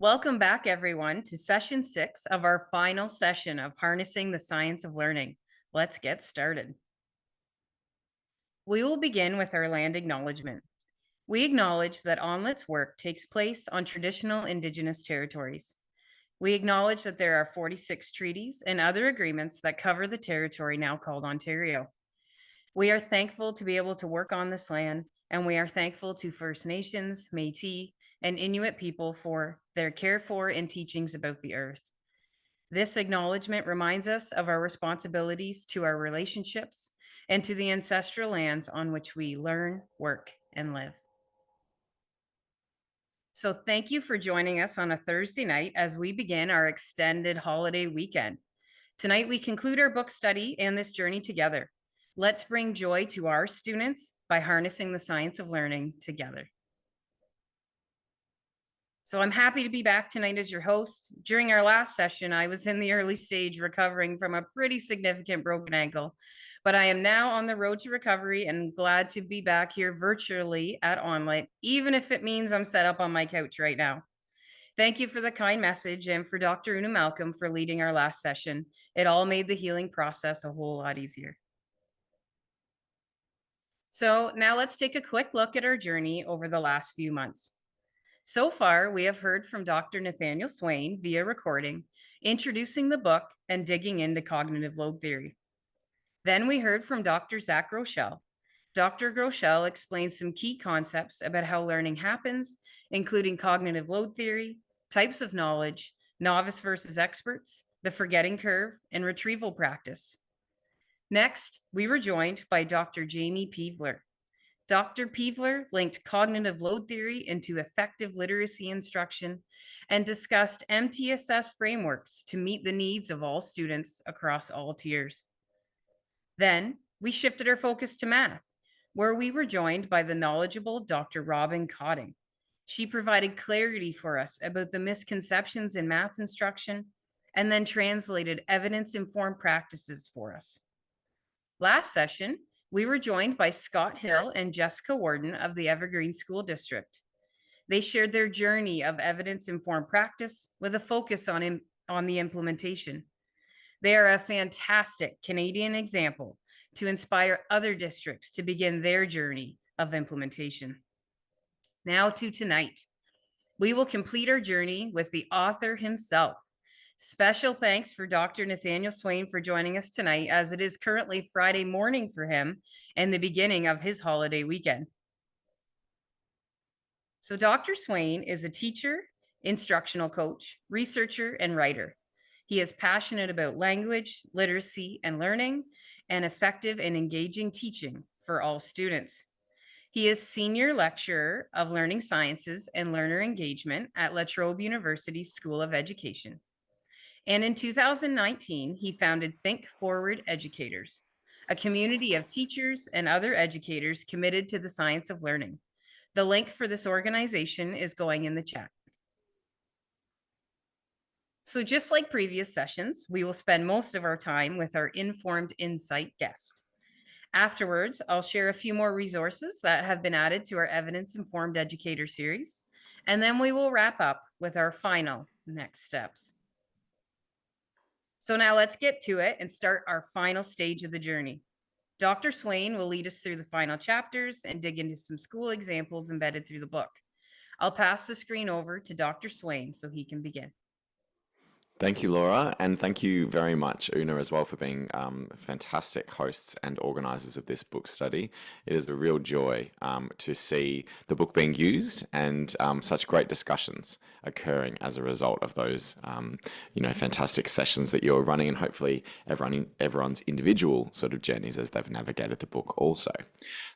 Welcome back, everyone, to session 6 of our final session of Harnessing the Science of Learning. Let's get started. We will begin with our land acknowledgement. We acknowledge that ONLit's work takes place on traditional Indigenous territories. We acknowledge that there are 46 treaties and other agreements that cover the territory now called Ontario. We are thankful to be able to work on this land, and we are thankful to First Nations, Métis, and Inuit people for their care for and teachings about the earth. This acknowledgement reminds us of our responsibilities to our relationships and to the ancestral lands on which we learn, work, and live. So thank you for joining us on a Thursday night as we begin our extended holiday weekend. Tonight, we conclude our book study and this journey together. Let's bring joy to our students by harnessing the science of learning together. So I'm happy to be back tonight as your host. During our last session, I was in the early stage recovering from a pretty significant broken ankle, but I am now on the road to recovery and glad to be back here virtually at ONlit, even if it means I'm set up on my couch right now. Thank you for the kind message and for Dr. Una Malcolm for leading our last session. It all made the healing process a whole lot easier. So now let's take a quick look at our journey over the last few months. So far, we have heard from Dr. Nathaniel Swain via recording, introducing the book and digging into cognitive load theory. Then we heard from Dr. Zach Rochelle. Dr. Groeschel explained some key concepts about how learning happens, including cognitive load theory, types of knowledge, novice versus experts, the forgetting curve, and retrieval practice. Next, we were joined by Dr. Jamie Peevler. Dr. Peevler linked cognitive load theory into effective literacy instruction and discussed MTSS frameworks to meet the needs of all students across all tiers. Then we shifted our focus to math, where we were joined by the knowledgeable Dr. Robin Cotting. She provided clarity for us about the misconceptions in math instruction and then translated evidence-informed practices for us. Last session, we were joined by Scott Hill and Jessica Warden of the Evergreen School District. They shared their journey of evidence-informed practice with a focus on the implementation. They are a fantastic Canadian example to inspire other districts to begin their journey of implementation. Now to tonight. We will complete our journey with the author himself. Special thanks for Dr. Nathaniel Swain for joining us tonight, as it is currently Friday morning for him and the beginning of his holiday weekend. So Dr. Swain is a teacher, instructional coach, researcher, and writer. He is passionate about language, literacy, and learning, and effective and engaging teaching for all students. He is Senior Lecturer of Learning Sciences and Learner Engagement at La Trobe University's School of Education. And in 2019, he founded Think Forward Educators, a community of teachers and other educators committed to the science of learning. The link for this organization is going in the chat. So just like previous sessions, we will spend most of our time with our Informed Insight guest. Afterwards, I'll share a few more resources that have been added to our Evidence-Informed Educator series, and then we will wrap up with our final next steps. So now let's get to it and start our final stage of the journey. Dr. Swain will lead us through the final chapters and dig into some school examples embedded through the book. I'll pass the screen over to Dr. Swain so he can begin. Thank you, Laura, and thank you very much, Una, as well, for being fantastic hosts and organisers of this book study. It is a real joy to see the book being used and such great discussions occurring as a result of those, fantastic sessions that you're running, and hopefully everyone's individual sort of journeys as they've navigated the book also.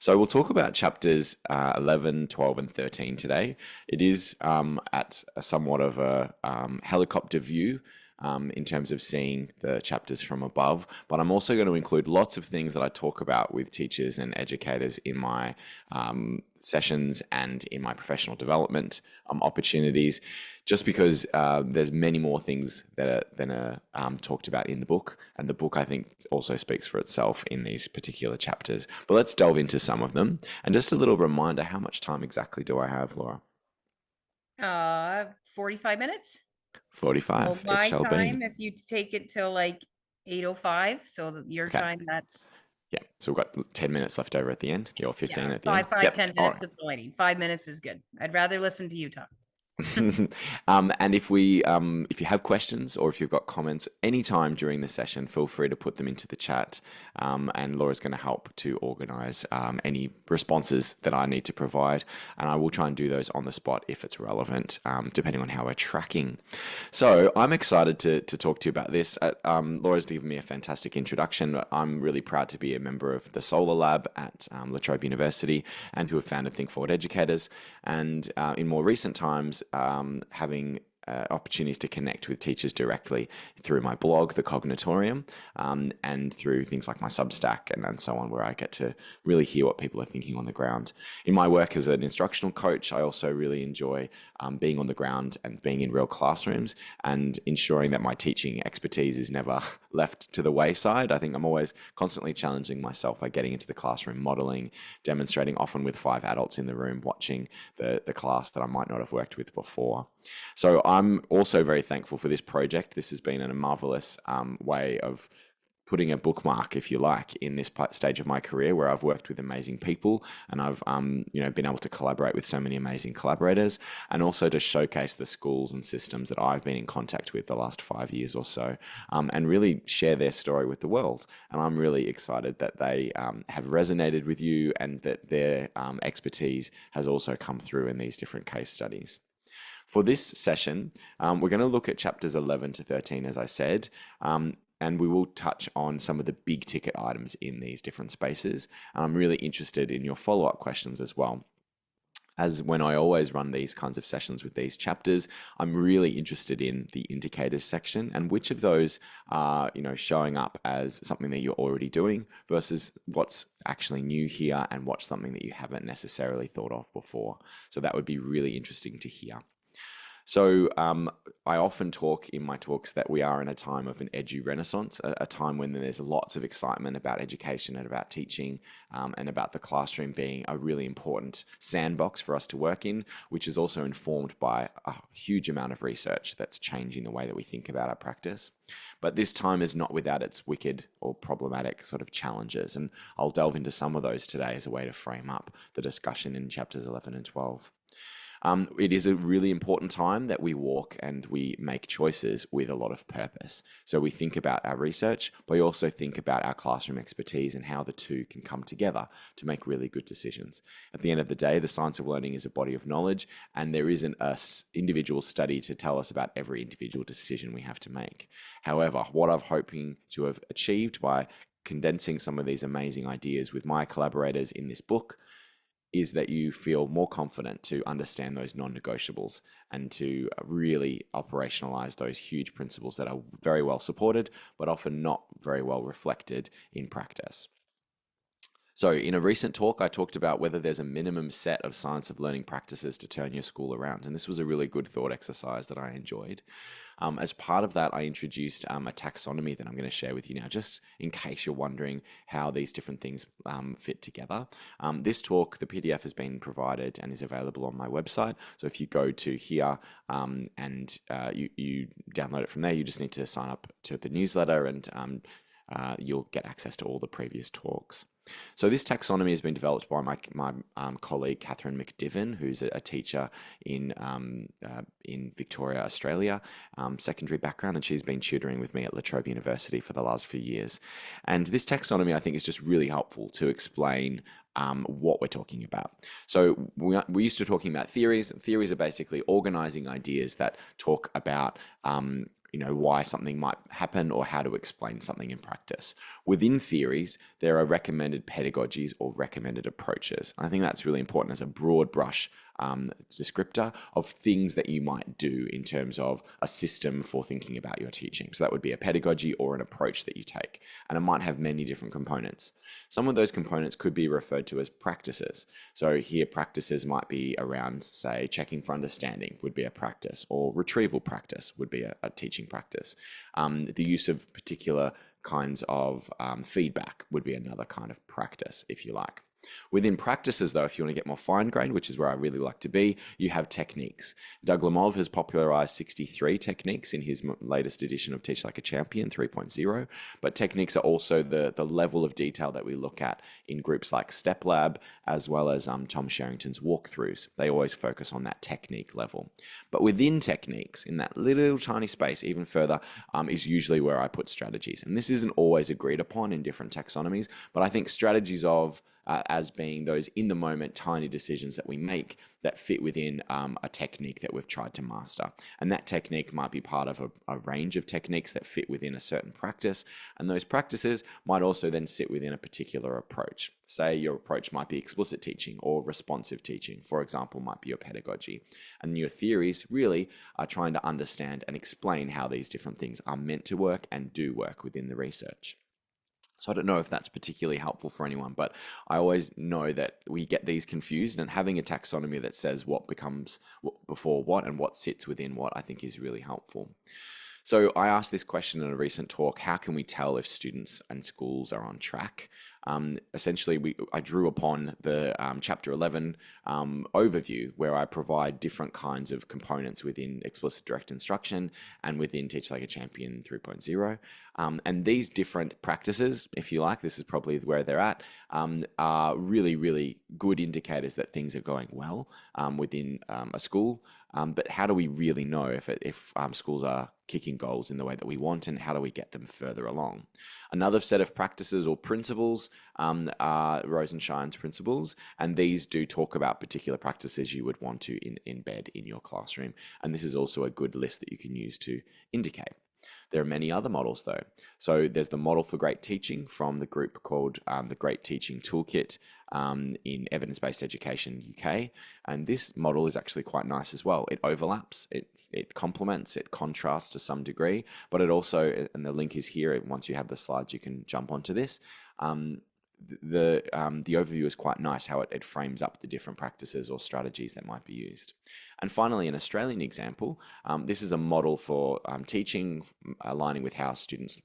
So we'll talk about chapters 11, 12, and 13 today. It is at somewhat of a helicopter view in terms of seeing the chapters from above, but I'm also going to include lots of things that I talk about with teachers and educators in my sessions and in my professional development opportunities, just because there's many more things that are talked about in the book, and the book, I think, also speaks for itself in these particular chapters. But let's delve into some of them. And just a little reminder, how much time exactly do I have, Laura? 45 minutes. So 45 it my shall be. time, if you take it till like 8:05, so your Okay. time, that's Yeah. So we've got 10 minutes left over at the end, or yeah, 15 at the end. 5, 5, Yep. 10 All right. minutes. That's all I need. 5 minutes is good. I'd rather listen to you talk. And if you have questions or if you've got comments anytime during the session, feel free to put them into the chat. And Laura's going to help to organize any responses that I need to provide. And I will try and do those on the spot if it's relevant, depending on how we're tracking. So I'm excited to talk to you about this. Laura's given me a fantastic introduction. I'm really proud to be a member of the Solar Lab at La Trobe University and to have founded Think Forward Educators. And in more recent times, having opportunities to connect with teachers directly through my blog, The Cognitorium, and through things like my Substack and so on, where I get to really hear what people are thinking on the ground. In my work as an instructional coach, I also really enjoy being on the ground and being in real classrooms and ensuring that my teaching expertise is never left to the wayside. I think I'm always constantly challenging myself by getting into the classroom, modeling, demonstrating, often with 5 adults in the room, watching the class that I might not have worked with before. So I'm also very thankful for this project. This has been a marvelous way of putting a bookmark, if you like, in this stage of my career where I've worked with amazing people and I've been able to collaborate with so many amazing collaborators, and also to showcase the schools and systems that I've been in contact with the last 5 years or so, and really share their story with the world. And I'm really excited that they have resonated with you and that their expertise has also come through in these different case studies. For this session, we're going to look at chapters 11 to 13, as I said, and we will touch on some of the big ticket items in these different spaces. And I'm really interested in your follow-up questions as well. As when I always run these kinds of sessions with these chapters, I'm really interested in the indicators section and which of those are, showing up as something that you're already doing versus what's actually new here and what's something that you haven't necessarily thought of before. So that would be really interesting to hear. So I often talk in my talks that we are in a time of an edu renaissance, a time when there's lots of excitement about education and about teaching, and about the classroom being a really important sandbox for us to work in, which is also informed by a huge amount of research that's changing the way that we think about our practice. But this time is not without its wicked or problematic sort of challenges, and I'll delve into some of those today as a way to frame up the discussion in chapters 11 and 12. It is a really important time that we walk and we make choices with a lot of purpose. So we think about our research, but we also think about our classroom expertise and how the two can come together to make really good decisions. At the end of the day, the science of learning is a body of knowledge, and there isn't an individual study to tell us about every individual decision we have to make. However, what I'm hoping to have achieved by condensing some of these amazing ideas with my collaborators in this book is that you feel more confident to understand those non-negotiables and to really operationalize those huge principles that are very well supported, but often not very well reflected in practice. So in a recent talk, I talked about whether there's a minimum set of science of learning practices to turn your school around. And this was a really good thought exercise that I enjoyed. As part of that, I introduced a taxonomy that I'm going to share with you now, just in case you're wondering how these different things fit together. This talk, the PDF has been provided and is available on my website. So if you go to here and you download it from there, you just need to sign up to the newsletter and you'll get access to all the previous talks. So this taxonomy has been developed by my colleague Catherine McDiven, who's a teacher in Victoria, Australia, secondary background, and she's been tutoring with me at La Trobe University for the last few years. And this taxonomy, I think, is just really helpful to explain what we're talking about. So we're used to talking about theories, and theories are basically organizing ideas that talk about why something might happen or how to explain something in practice. Within theories, there are recommended pedagogies or recommended approaches. I think that's really important as a broad brush descriptor of things that you might do in terms of a system for thinking about your teaching. So that would be a pedagogy or an approach that you take, and it might have many different components. Some of those components could be referred to as practices. So here practices might be around, say, checking for understanding would be a practice, or retrieval practice would be a teaching practice. The use of particular kinds of feedback would be another kind of practice, if you like. Within practices, though, if you want to get more fine-grained, which is where I really like to be, you have techniques. Doug Lemov has popularized 63 techniques in his latest edition of Teach Like a Champion 3.0, but techniques are also the level of detail that we look at in groups like Step Lab, as well as Tom Sherrington's walkthroughs. They always focus on that technique level. But within techniques, in that little tiny space, even further, is usually where I put strategies. And this isn't always agreed upon in different taxonomies, but I think strategies as being those in the moment tiny decisions that we make that fit within a technique that we've tried to master. And that technique might be part of a range of techniques that fit within a certain practice. And those practices might also then sit within a particular approach. Say your approach might be explicit teaching or responsive teaching, for example, might be your pedagogy. And your theories really are trying to understand and explain how these different things are meant to work and do work within the research. So I don't know if that's particularly helpful for anyone, but I always know that we get these confused, and having a taxonomy that says what becomes before what and what sits within what, I think is really helpful. So I asked this question in a recent talk: how can we tell if students and schools are on track? Essentially, I drew upon the chapter 11 overview, where I provide different kinds of components within explicit direct instruction and within Teach Like a Champion 3.0. And these different practices, if you like, this is probably where they're at, are really, really good indicators that things are going well within a school. But how do we really know if schools are kicking goals in the way that we want, and how do we get them further along? Another set of practices or principles are Rosenshine's principles, and these do talk about particular practices you would want to embed in your classroom. And this is also a good list that you can use to indicate. There are many other models though. So there's the model for great teaching from the group called the Great Teaching Toolkit in Evidence-Based Education UK. And this model is actually quite nice as well. It overlaps, it complements, it contrasts to some degree, but it also, and the link is here, once you have the slides, you can jump onto this. The overview is quite nice, how it frames up the different practices or strategies that might be used. And finally, an Australian example, this is a model for teaching aligning with how students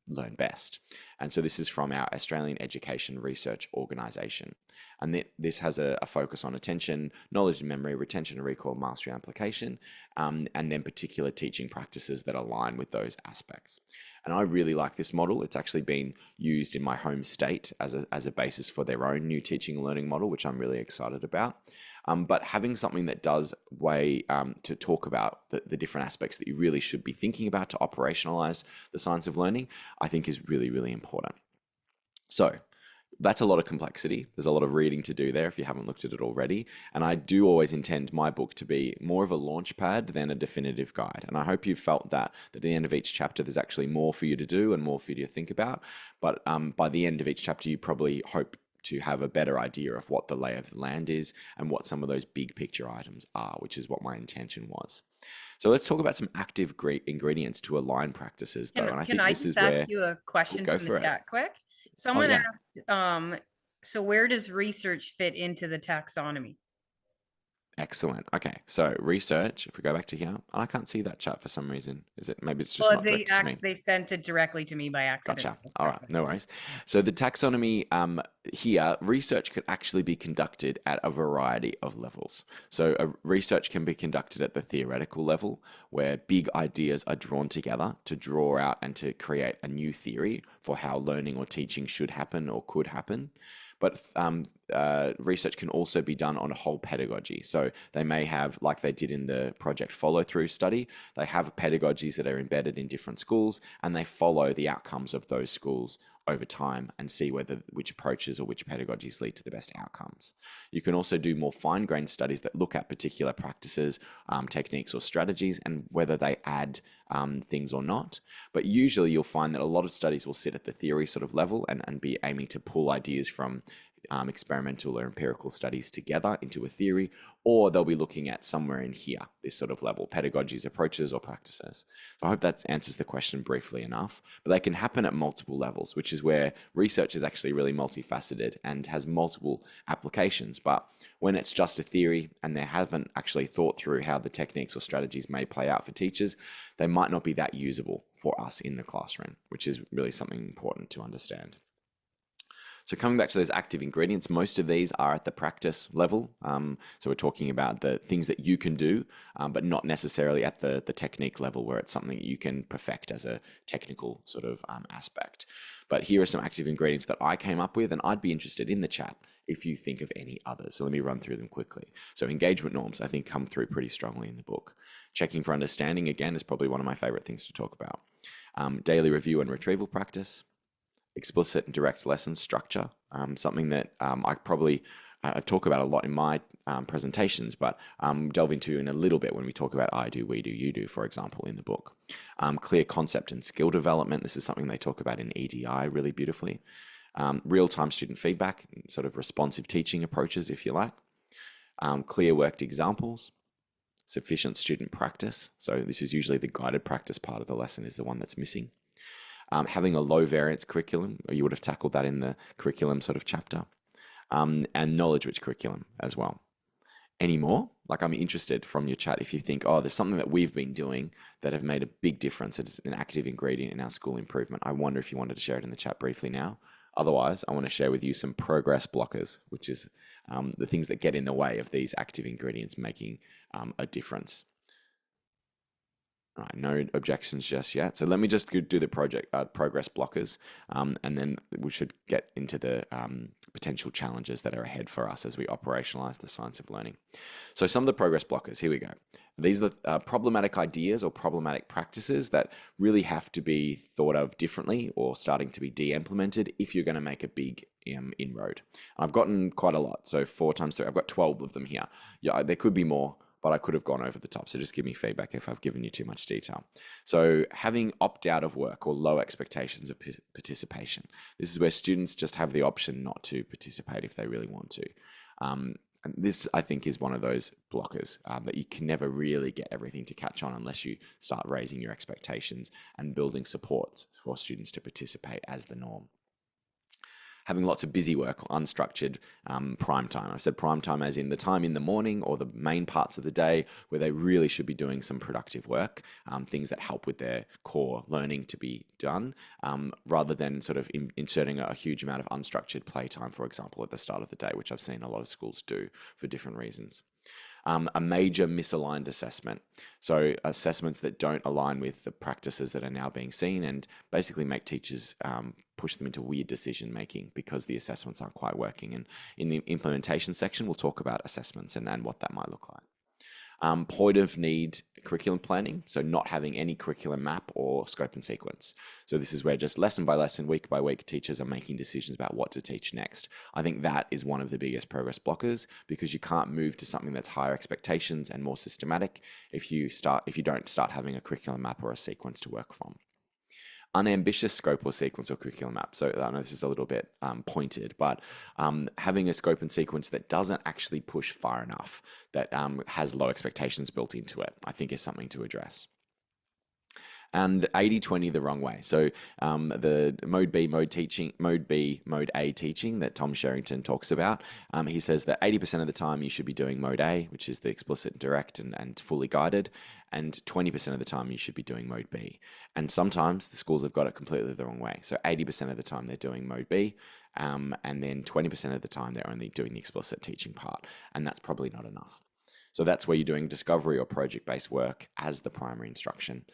learn best. And so this is from our Australian Education Research Organisation. And this has a focus on attention, knowledge and memory, retention and recall, mastery and application, and then particular teaching practices that align with those aspects. And I really like this model. It's actually been used in my home state as a basis for their own new teaching and learning model, which I'm really excited about. But having something that does way to talk about the different aspects that you really should be thinking about to operationalize the science of learning, I think is really, really important. So that's a lot of complexity. There's a lot of reading to do there if you haven't looked at it already. And I do always intend my book to be more of a launch pad than a definitive guide. And I hope you've felt that at the end of each chapter, there's actually more for you to do and more for you to think about. But by the end of each chapter, you probably hope to have a better idea of what the lay of the land is and what some of those big picture items are, which is what my intention was. So let's talk about some active ingredients to align practices, though. And I think this is where... Can I just ask you a question go from for the it. chat quick? Oh, Someone yeah. asked, so where does research fit into the taxonomy? Excellent. Okay, so research, if we go back to here, and I can't see that chat for some reason. Is it, maybe it's just Well, not directed to me? they sent it directly to me by accident. Gotcha. All right, no worries. So the taxonomy here, research can actually be conducted at a variety of levels. So research can be conducted at the theoretical level, where big ideas are drawn together to draw out and to create a new theory for how learning or teaching should happen or could happen. But research can also be done on a whole pedagogy. So they may have, like they did in the project follow-through study, they have pedagogies that are embedded in different schools, and they follow the outcomes of those schools over time and see which approaches or which pedagogies lead to the best outcomes. You can also do more fine-grained studies that look at particular practices, techniques or strategies, and whether they add things or not. But usually you'll find that a lot of studies will sit at the theory sort of level and be aiming to pull ideas from experimental or empirical studies together into a theory, or they'll be looking at somewhere in here, this sort of level, pedagogies, approaches, or practices. So I hope that answers the question briefly enough, but they can happen at multiple levels, which is where research is actually really multifaceted and has multiple applications. But when it's just a theory and they haven't actually thought through how the techniques or strategies may play out for teachers, they might not be that usable for us in the classroom, which is really something important to understand. So coming back to those active ingredients, most of these are at the practice level. So we're talking about the things that you can do, but not necessarily at the technique level where it's something that you can perfect as a technical sort of aspect. But here are some active ingredients that I came up with, and I'd be interested in the chat if you think of any others. So let me run through them quickly. So engagement norms, I think, come through pretty strongly in the book. Checking for understanding, again, is probably one of my favorite things to talk about. Daily review and retrieval practice. Explicit and direct lesson structure, something that I talk about a lot in my presentations, but delve into in a little bit when we talk about I do, we do, you do, for example, in the book. Clear concept and skill development. This is something they talk about in EDI really beautifully. Real-time student feedback, sort of responsive teaching approaches, if you like. Clear worked examples. Sufficient student practice. So this is usually the guided practice part of the lesson is the one that's missing. Having a low variance curriculum, or you would have tackled that in the curriculum sort of chapter, and knowledge rich curriculum as well. Any more? Like, I'm interested from your chat if you think, oh, there's something that we've been doing that have made a big difference. It's an active ingredient in our school improvement. I wonder if you wanted to share it in the chat briefly now. Otherwise, I want to share with you some progress blockers, which is the things that get in the way of these active ingredients making a difference. All right, no objections just yet. So let me just do the progress blockers, and then we should get into the potential challenges that are ahead for us as we operationalize the science of learning. So some of the progress blockers, here we go. These are the problematic ideas or problematic practices that really have to be thought of differently or starting to be de-implemented if you're going to make a big inroad. I've gotten quite a lot. So 4 times 3, I've got 12 of them here. Yeah, there could be more, but I could have gone over the top. So just give me feedback if I've given you too much detail. So having opt out of work or low expectations of participation. This is where students just have the option not to participate if they really want to. And this, I think, is one of those blockers that you can never really get everything to catch on unless you start raising your expectations and building supports for students to participate as the norm. Having lots of busy work, unstructured prime time. I've said prime time as in the time in the morning or the main parts of the day where they really should be doing some productive work, things that help with their core learning to be done, rather than sort of inserting a huge amount of unstructured playtime, for example, at the start of the day, which I've seen a lot of schools do for different reasons. A major misaligned assessment. So assessments that don't align with the practices that are now being seen and basically make teachers push them into weird decision making because the assessments aren't quite working. And in the implementation section, we'll talk about assessments and what that might look like. Point of need curriculum planning, so not having any curriculum map or scope and sequence. So this is where just lesson by lesson, week by week, teachers are making decisions about what to teach next. I think that is one of the biggest progress blockers because you can't move to something that's higher expectations and more systematic if you don't start having a curriculum map or a sequence to work from. Unambitious scope or sequence or curriculum map. So I know this is a little bit pointed, but having a scope and sequence that doesn't actually push far enough, that has low expectations built into it, I think is something to address. And 80-20 the wrong way. So the mode B, mode A teaching that Tom Sherrington talks about, he says that 80% of the time you should be doing mode A, which is the explicit, direct, and fully guided, and 20% of the time you should be doing mode B. And sometimes the schools have got it completely the wrong way. So 80% of the time they're doing mode B, and then 20% of the time they're only doing the explicit teaching part, and that's probably not enough. So that's where you're doing discovery or project-based work as the primary instruction.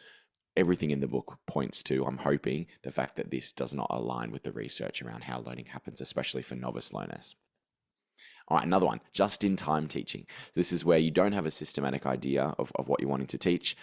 Everything in the book points to, I'm hoping, the fact that this does not align with the research around how learning happens, especially for novice learners. All right, another one, just-in-time teaching. This is where you don't have a systematic idea of what you're wanting to teach,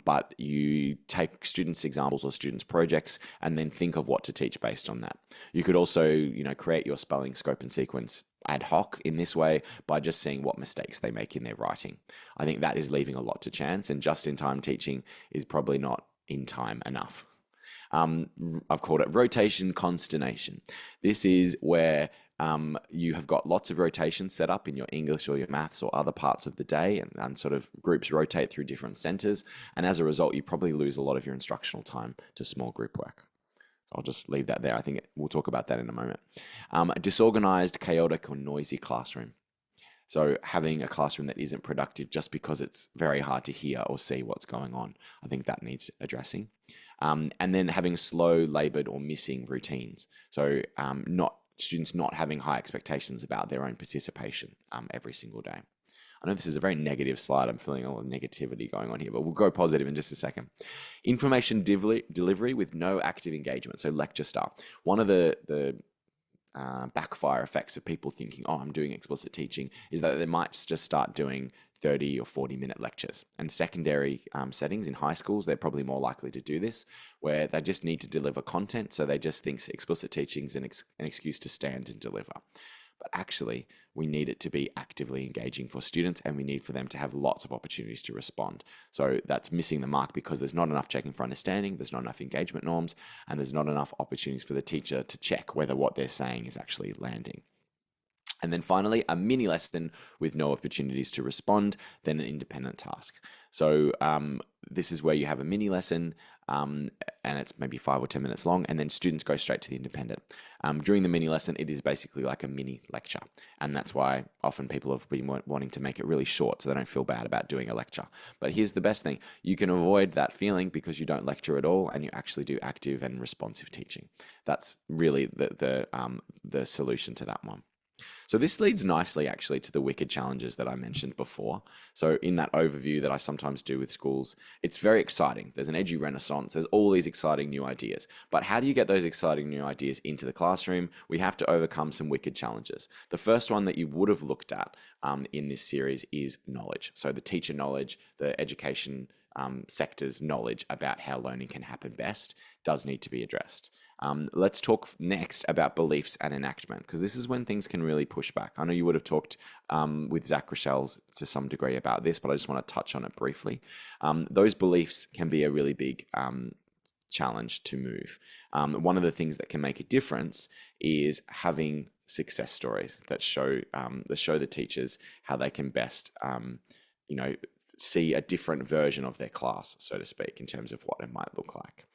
but you take students' examples or students' projects and then think of what to teach based on that. You could also, create your spelling scope and sequence ad hoc in this way by just seeing what mistakes they make in their writing. I think that is leaving a lot to chance, and just-in-time teaching is probably not in time enough. I've called it rotation consternation. This is where you have got lots of rotations set up in your English or your maths or other parts of the day, and sort of groups rotate through different centers. And as a result, you probably lose a lot of your instructional time to small group work. So I'll just leave that there. I think we'll talk about that in a moment. A disorganized, chaotic, or noisy classroom. So having a classroom that isn't productive just because it's very hard to hear or see what's going on, I think that needs addressing. And then having slow, labored, or missing routines. So not students not having high expectations about their own participation every single day. I know this is a very negative slide. I'm feeling a lot of negativity going on here, but we'll go positive in just a second. Information delivery with no active engagement, so lecture style. One of the backfire effects of people thinking, oh, I'm doing explicit teaching, is that they might just start doing 30 or 40-minute lectures. And secondary settings in high schools, they're probably more likely to do this, where they just need to deliver content. So they just think explicit teaching is an excuse to stand and deliver. But actually, we need it to be actively engaging for students, and we need for them to have lots of opportunities to respond. So that's missing the mark because there's not enough checking for understanding, there's not enough engagement norms, and there's not enough opportunities for the teacher to check whether what they're saying is actually landing. And then finally, a mini lesson with no opportunities to respond, then an independent task. So this is where you have a mini lesson and it's maybe 5 or 10 minutes long, and then students go straight to the independent. During the mini lesson, it is basically like a mini lecture. And that's why often people have been wanting to make it really short so they don't feel bad about doing a lecture. But here's the best thing. You can avoid that feeling because you don't lecture at all and you actually do active and responsive teaching. That's really the solution to that one. So this leads nicely actually to the wicked challenges that I mentioned before. So in that overview that I sometimes do with schools, it's very exciting. There's an edgy renaissance. There's all these exciting new ideas. But how do you get those exciting new ideas into the classroom? We have to overcome some wicked challenges. The first one that you would have looked at in this series is knowledge. So the teacher knowledge, the education sector's knowledge about how learning can happen best does need to be addressed. Let's talk next about beliefs and enactment, because this is when things can really push back. I know you would have talked with Zach Rochelle's to some degree about this, but I just want to touch on it briefly. Those beliefs can be a really big challenge to move. One of the things that can make a difference is having success stories that show the teachers how they can best see a different version of their class, so to speak, in terms of what it might look like.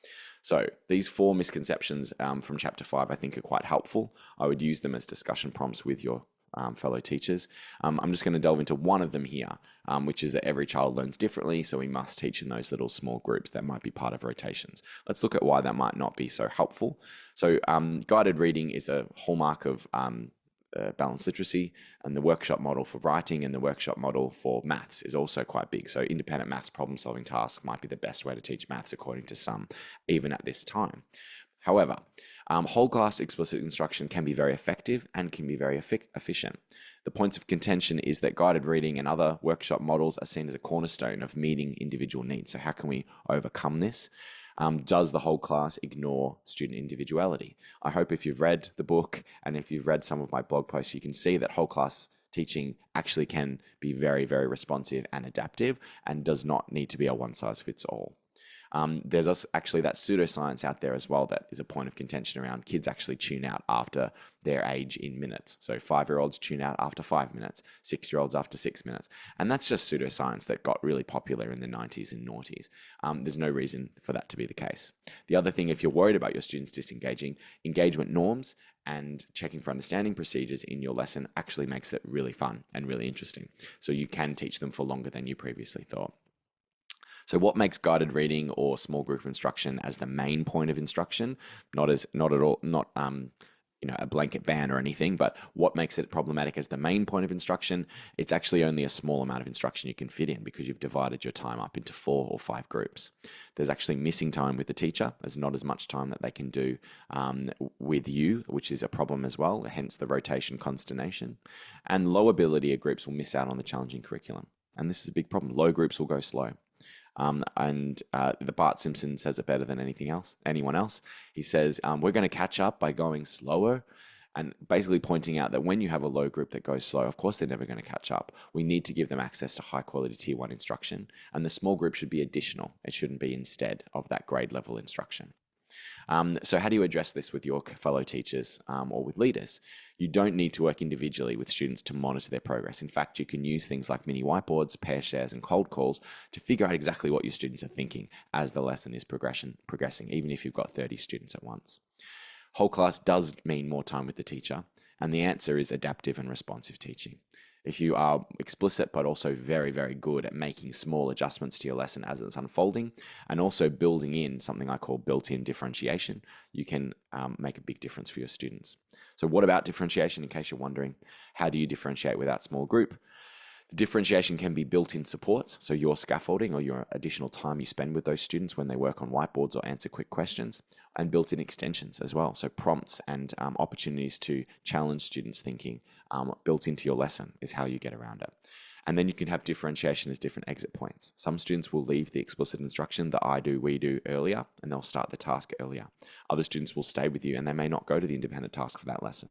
So these 4 misconceptions from chapter 5, I think, are quite helpful. I would use them as discussion prompts with your fellow teachers. I'm just going to delve into one of them here, which is that every child learns differently, so we must teach in those little small groups that might be part of rotations. Let's look at why that might not be so helpful. So guided reading is a hallmark of balanced literacy, and the workshop model for writing and the workshop model for maths is also quite big. So independent maths problem solving tasks might be the best way to teach maths according to some, even at this time. However, whole class explicit instruction can be very effective and can be very efficient. The points of contention is that guided reading and other workshop models are seen as a cornerstone of meeting individual needs. So how can we overcome this? Does the whole class ignore student individuality? I hope if you've read the book and if you've read some of my blog posts, you can see that whole class teaching actually can be very, very responsive and adaptive and does not need to be a one size fits all. There's actually that pseudoscience out there as well that is a point of contention around kids actually tune out after their age in minutes. So 5-year-olds tune out after 5 minutes, 6-year-olds after 6 minutes. And that's just pseudoscience that got really popular in the 90s and noughties. There's no reason for that to be the case. The other thing, if you're worried about your students disengaging, engagement norms and checking for understanding procedures in your lesson actually makes it really fun and really interesting. So you can teach them for longer than you previously thought. So what makes guided reading or small group instruction as the main point of instruction, not a blanket ban or anything, but what makes it problematic as the main point of instruction? It's actually only a small amount of instruction you can fit in because you've divided your time up into 4 or 5 groups. There's actually missing time with the teacher. There's not as much time that they can do with you, which is a problem as well, hence the rotation consternation. And low ability groups will miss out on the challenging curriculum. And this is a big problem. Low groups will go slow. The Bart Simpson says it better than anyone else. He says, we're going to catch up by going slower, and basically pointing out that when you have a low group that goes slow, of course, they're never going to catch up. We need to give them access to high quality tier 1 instruction, and the small group should be additional. It shouldn't be instead of that grade level instruction. So how do you address this with your fellow teachers or with leaders? You don't need to work individually with students to monitor their progress. In fact, you can use things like mini whiteboards, pair shares, and cold calls to figure out exactly what your students are thinking as the lesson is progressing, even if you've got 30 students at once. Whole class does mean more time with the teacher, and the answer is adaptive and responsive teaching. If you are explicit but also very, very good at making small adjustments to your lesson as it's unfolding, and also building in something I call built-in differentiation, you can make a big difference for your students. So what about differentiation, in case you're wondering? How do you differentiate with that small group? The differentiation can be built-in supports, so your scaffolding or your additional time you spend with those students when they work on whiteboards or answer quick questions, and built-in extensions as well, so prompts and opportunities to challenge students' thinking built into your lesson is how you get around it. And then you can have differentiation as different exit points. Some students will leave the explicit instruction, the I do, we do earlier, and they'll start the task earlier. Other students will stay with you and they may not go to the independent task for that lesson.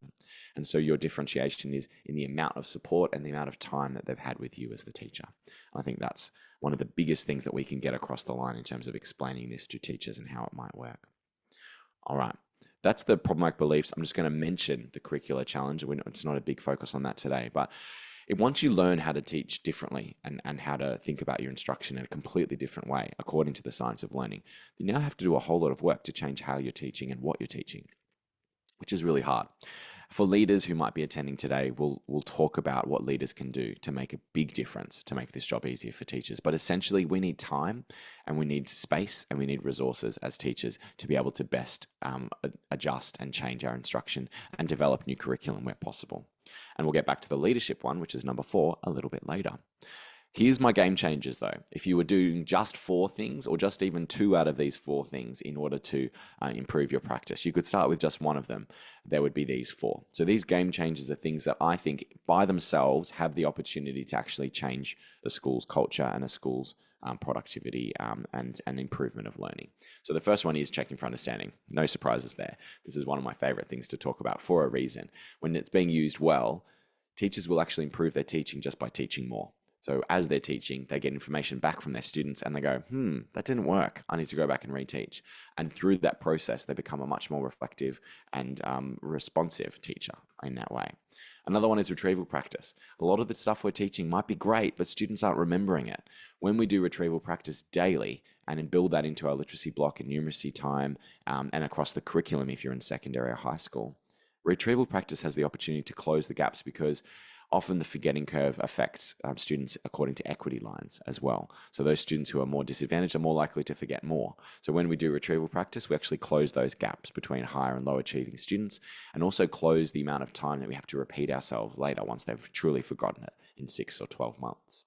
And so your differentiation is in the amount of support and the amount of time that they've had with you as the teacher. I think that's one of the biggest things that we can get across the line in terms of explaining this to teachers and how it might work. All right. That's the problematic beliefs. I'm just going to mention the curricular challenge. It's not a big focus on that today, but once you learn how to teach differently and how to think about your instruction in a completely different way, according to the science of learning, you now have to do a whole lot of work to change how you're teaching and what you're teaching, which is really hard. For leaders who might be attending today, we'll talk about what leaders can do to make a big difference, to make this job easier for teachers. But essentially, we need time and we need space and we need resources as teachers to be able to best adjust and change our instruction and develop new curriculum where possible. And we'll get back to the leadership one, which is number 4, a little bit later. Here's my game changers though. If you were doing just 4 things or just even 2 out of these 4 things in order to improve your practice, you could start with just one of them. There would be these 4. So these game changers are things that I think by themselves have the opportunity to actually change a school's culture and a school's productivity and improvement of learning. So the first one is checking for understanding. No surprises there. This is one of my favorite things to talk about for a reason. When it's being used well, teachers will actually improve their teaching just by teaching more. So as they're teaching, they get information back from their students and they go, that didn't work. I need to go back and reteach. And through that process, they become a much more reflective and responsive teacher in that way. Another one is retrieval practice. A lot of the stuff we're teaching might be great, but students aren't remembering it. When we do retrieval practice daily and then build that into our literacy block and numeracy time and across the curriculum if you're in secondary or high school, retrieval practice has the opportunity to close the gaps because often the forgetting curve affects students according to equity lines as well. So those students who are more disadvantaged are more likely to forget more. So when we do retrieval practice, we actually close those gaps between higher and low achieving students and also close the amount of time that we have to repeat ourselves later once they've truly forgotten it in 6 or 12 months.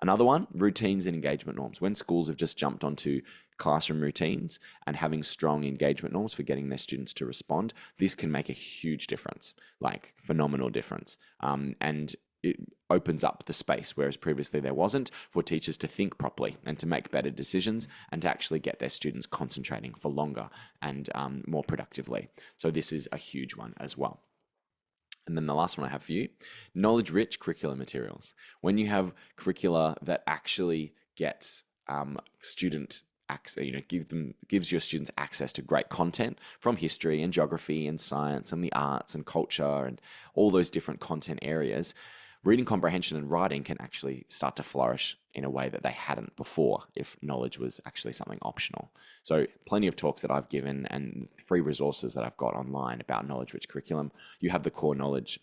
Another one, routines and engagement norms. When schools have just jumped onto classroom routines and having strong engagement norms for getting their students to respond, this can make a huge difference, like phenomenal difference. And it opens up the space, whereas previously there wasn't, for teachers to think properly and to make better decisions and to actually get their students concentrating for longer and more productively. So this is a huge one as well. And then the last one I have for you, knowledge-rich curriculum materials. When you have curricula that actually gets student access, gives your students access to great content from history and geography and science and the arts and culture and all those different content areas, reading comprehension and writing can actually start to flourish in a way that they hadn't before if knowledge was actually something optional. So plenty of talks that I've given and free resources that I've got online about knowledge-rich curriculum. You have the core knowledge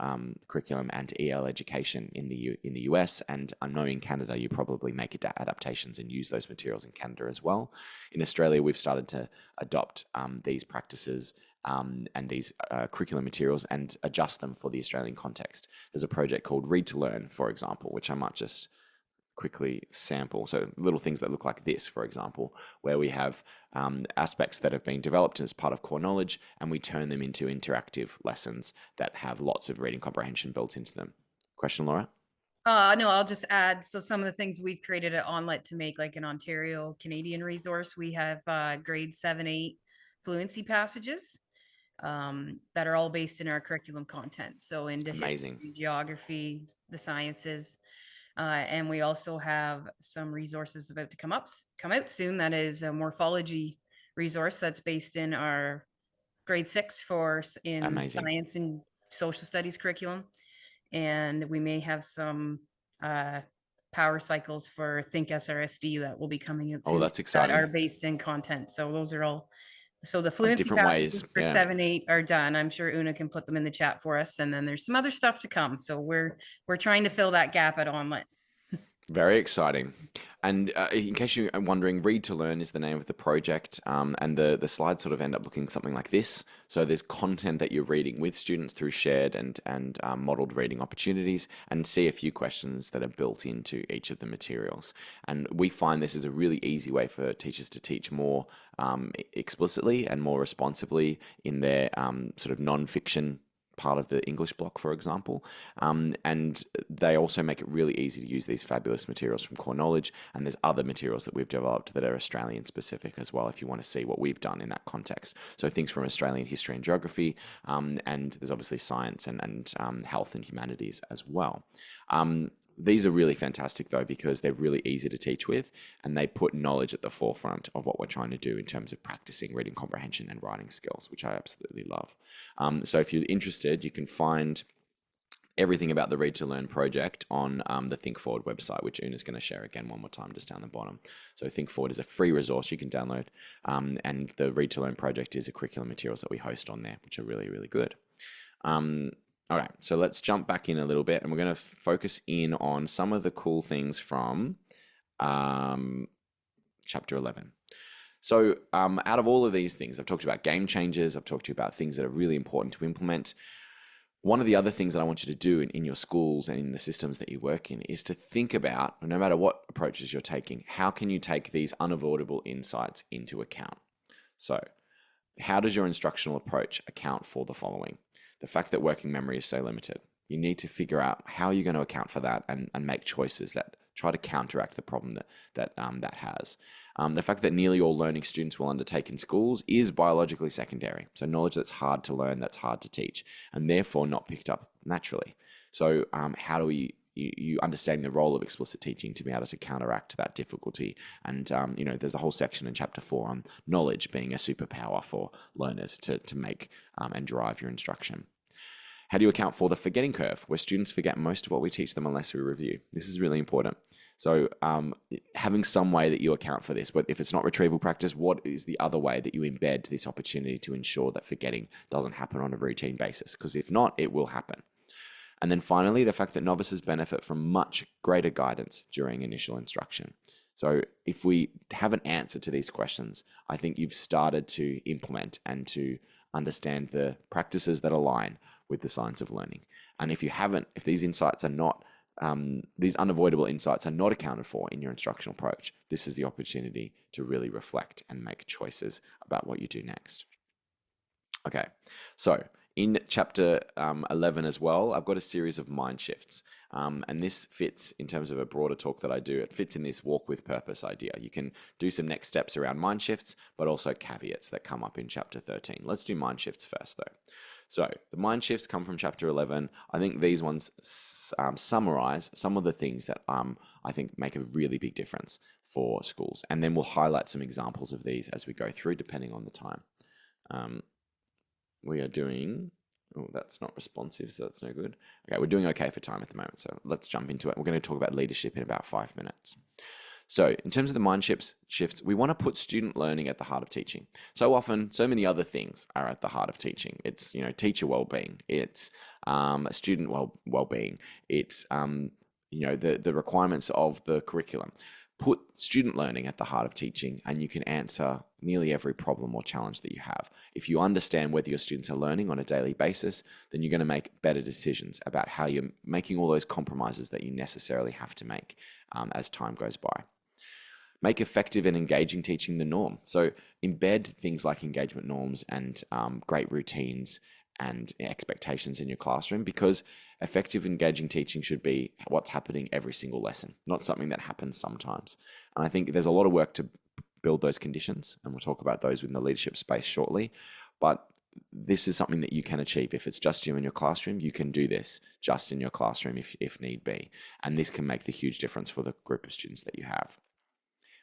curriculum and EL education in the US, and I know in Canada you probably make adaptations and use those materials in Canada as well. In Australia, we've started to adopt these practices and these curriculum materials and adjust them for the Australian context. There's a project called Read to Learn, for example, which I might just quickly sample. So little things that look like this, for example, where we have aspects that have been developed as part of core knowledge and we turn them into interactive lessons that have lots of reading comprehension built into them. Question, Laura? No, I'll just add. So some of the things we've created at ONlit to make like an Ontario Canadian resource, we have grade 7, 8 fluency passages that are all based in our curriculum content. So into Amazing. history, geography, the sciences. And we also have some resources about to come out soon. That is a morphology resource that's based in our grade 6 in Amazing. science and social studies curriculum. And we may have some uh, power cycles for Think SRSD that will be coming out Oh, soon that's that exciting. are based in content. So those are all So the fluency different passages ways. for Yeah. 7, 8 are done. I'm sure Una can put them in the chat for us. And then there's some other stuff to come. So we're trying to fill that gap at ONlit. Very exciting. And in case you're wondering, Read to Learn is the name of the project, and the slides sort of end up looking something like this. So there's content that you're reading with students through shared and modeled reading opportunities, and see a few questions that are built into each of the materials. And we find this is a really easy way for teachers to teach more explicitly and more responsively in their sort of non-fiction part of the English block, for example. And they also make it really easy to use these fabulous materials from Core Knowledge. And there's other materials that we've developed that are Australian specific as well, if you want to see what we've done in that context. So things from Australian history and geography, and there's obviously science and health and humanities as well. These are really fantastic though, because they're really easy to teach with, and they put knowledge at the forefront of what we're trying to do in terms of practicing reading comprehension and writing skills, which I absolutely love. So if you're interested, you can find everything about the Read to Learn project on the Think Forward website, which Una's going to share again one more time just down the bottom. So Think Forward is a free resource you can download, and the Read to Learn project is a curriculum materials that we host on there, which are really, really good. All right, so let's jump back in a little bit, and we're going to focus in on some of the cool things from chapter 11. So out of all of these things, I've talked about game changers, I've talked to you about things that are really important to implement. One of the other things that I want you to do in your schools and in the systems that you work in is to think about, no matter what approaches you're taking, how can you take these unavoidable insights into account? So how does your instructional approach account for the following? The fact that working memory is so limited. You need to figure out how you're going to account for that and make choices that try to counteract the problem that has. The fact that nearly all learning students will undertake in schools is biologically secondary. So knowledge that's hard to learn, that's hard to teach, and therefore not picked up naturally. So how do you understanding the role of explicit teaching to be able to counteract that difficulty? And there's a whole section in chapter 4 on knowledge being a superpower for learners to make and drive your instruction. How do you account for the forgetting curve, where students forget most of what we teach them unless we review? This is really important. So having some way that you account for this, but if it's not retrieval practice, what is the other way that you embed this opportunity to ensure that forgetting doesn't happen on a routine basis? Because if not, it will happen. And then finally, the fact that novices benefit from much greater guidance during initial instruction. So if we have an answer to these questions, I think you've started to implement and to understand the practices that align with the science of learning. And if you haven't, if these insights are not, these unavoidable insights are not accounted for in your instructional approach, this is the opportunity to really reflect and make choices about what you do next. Okay, so in chapter 11 as well, I've got a series of mind shifts. And this fits in terms of a broader talk that I do. It fits in this walk with purpose idea. You can do some next steps around mind shifts, but also caveats that come up in chapter 13. Let's do mind shifts first though. So the mind shifts come from chapter 11. I think these ones summarize some of the things that I think make a really big difference for schools. And then we'll highlight some examples of these as we go through, depending on the time. We are doing, oh, that's not responsive, so that's no good. Okay, we're doing okay for time at the moment, so let's jump into it. We're going to talk about leadership in about 5 minutes. So in terms of the mind shifts, we want to put student learning at the heart of teaching. So often, so many other things are at the heart of teaching. It's, teacher well-being. It's student well-being. It's, the requirements of the curriculum. Put student learning at the heart of teaching, and you can answer nearly every problem or challenge that you have. If you understand whether your students are learning on a daily basis, then you're going to make better decisions about how you're making all those compromises that you necessarily have to make as time goes by. Make effective and engaging teaching the norm. So embed things like engagement norms and great routines and expectations in your classroom, because effective engaging teaching should be what's happening every single lesson, not something that happens sometimes. And I think there's a lot of work to build those conditions, and we'll talk about those in the leadership space shortly. But this is something that you can achieve. If it's just you in your classroom, you can do this just in your classroom if need be. And this can make the huge difference for the group of students that you have.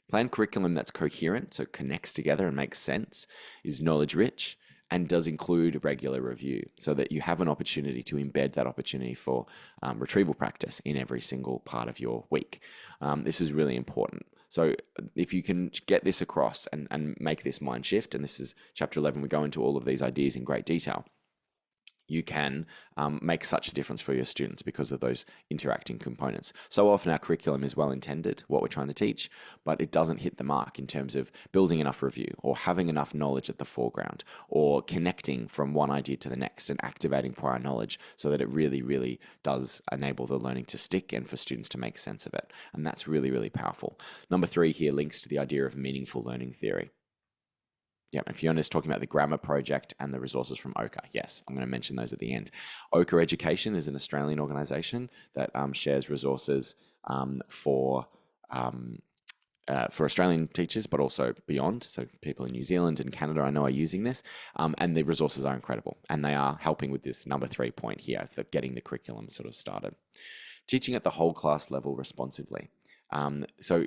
Plan curriculum that's coherent, so connects together and makes sense, is knowledge rich, and does include regular review, so that you have an opportunity to embed that opportunity for retrieval practice in every single part of your week. This is really important. So if you can get this across and make this mind shift, and this is chapter 11, we go into all of these ideas in great detail, you can make such a difference for your students because of those interacting components. So often our curriculum is well intended, what we're trying to teach, but it doesn't hit the mark in terms of building enough review or having enough knowledge at the foreground or connecting from one idea to the next and activating prior knowledge so that it really, really does enable the learning to stick and for students to make sense of it. And that's really, really powerful. Number 3 here links to the idea of meaningful learning theory. Yeah, and Fiona's talking about the Grammar Project and the resources from OCA. Yes, I'm going to mention those at the end. OCA Education is an Australian organisation that shares resources for Australian teachers, but also beyond. So people in New Zealand and Canada, I know, are using this, and the resources are incredible. And they are helping with this number 3 point here, for getting the curriculum sort of started. Teaching at the whole class level responsively. So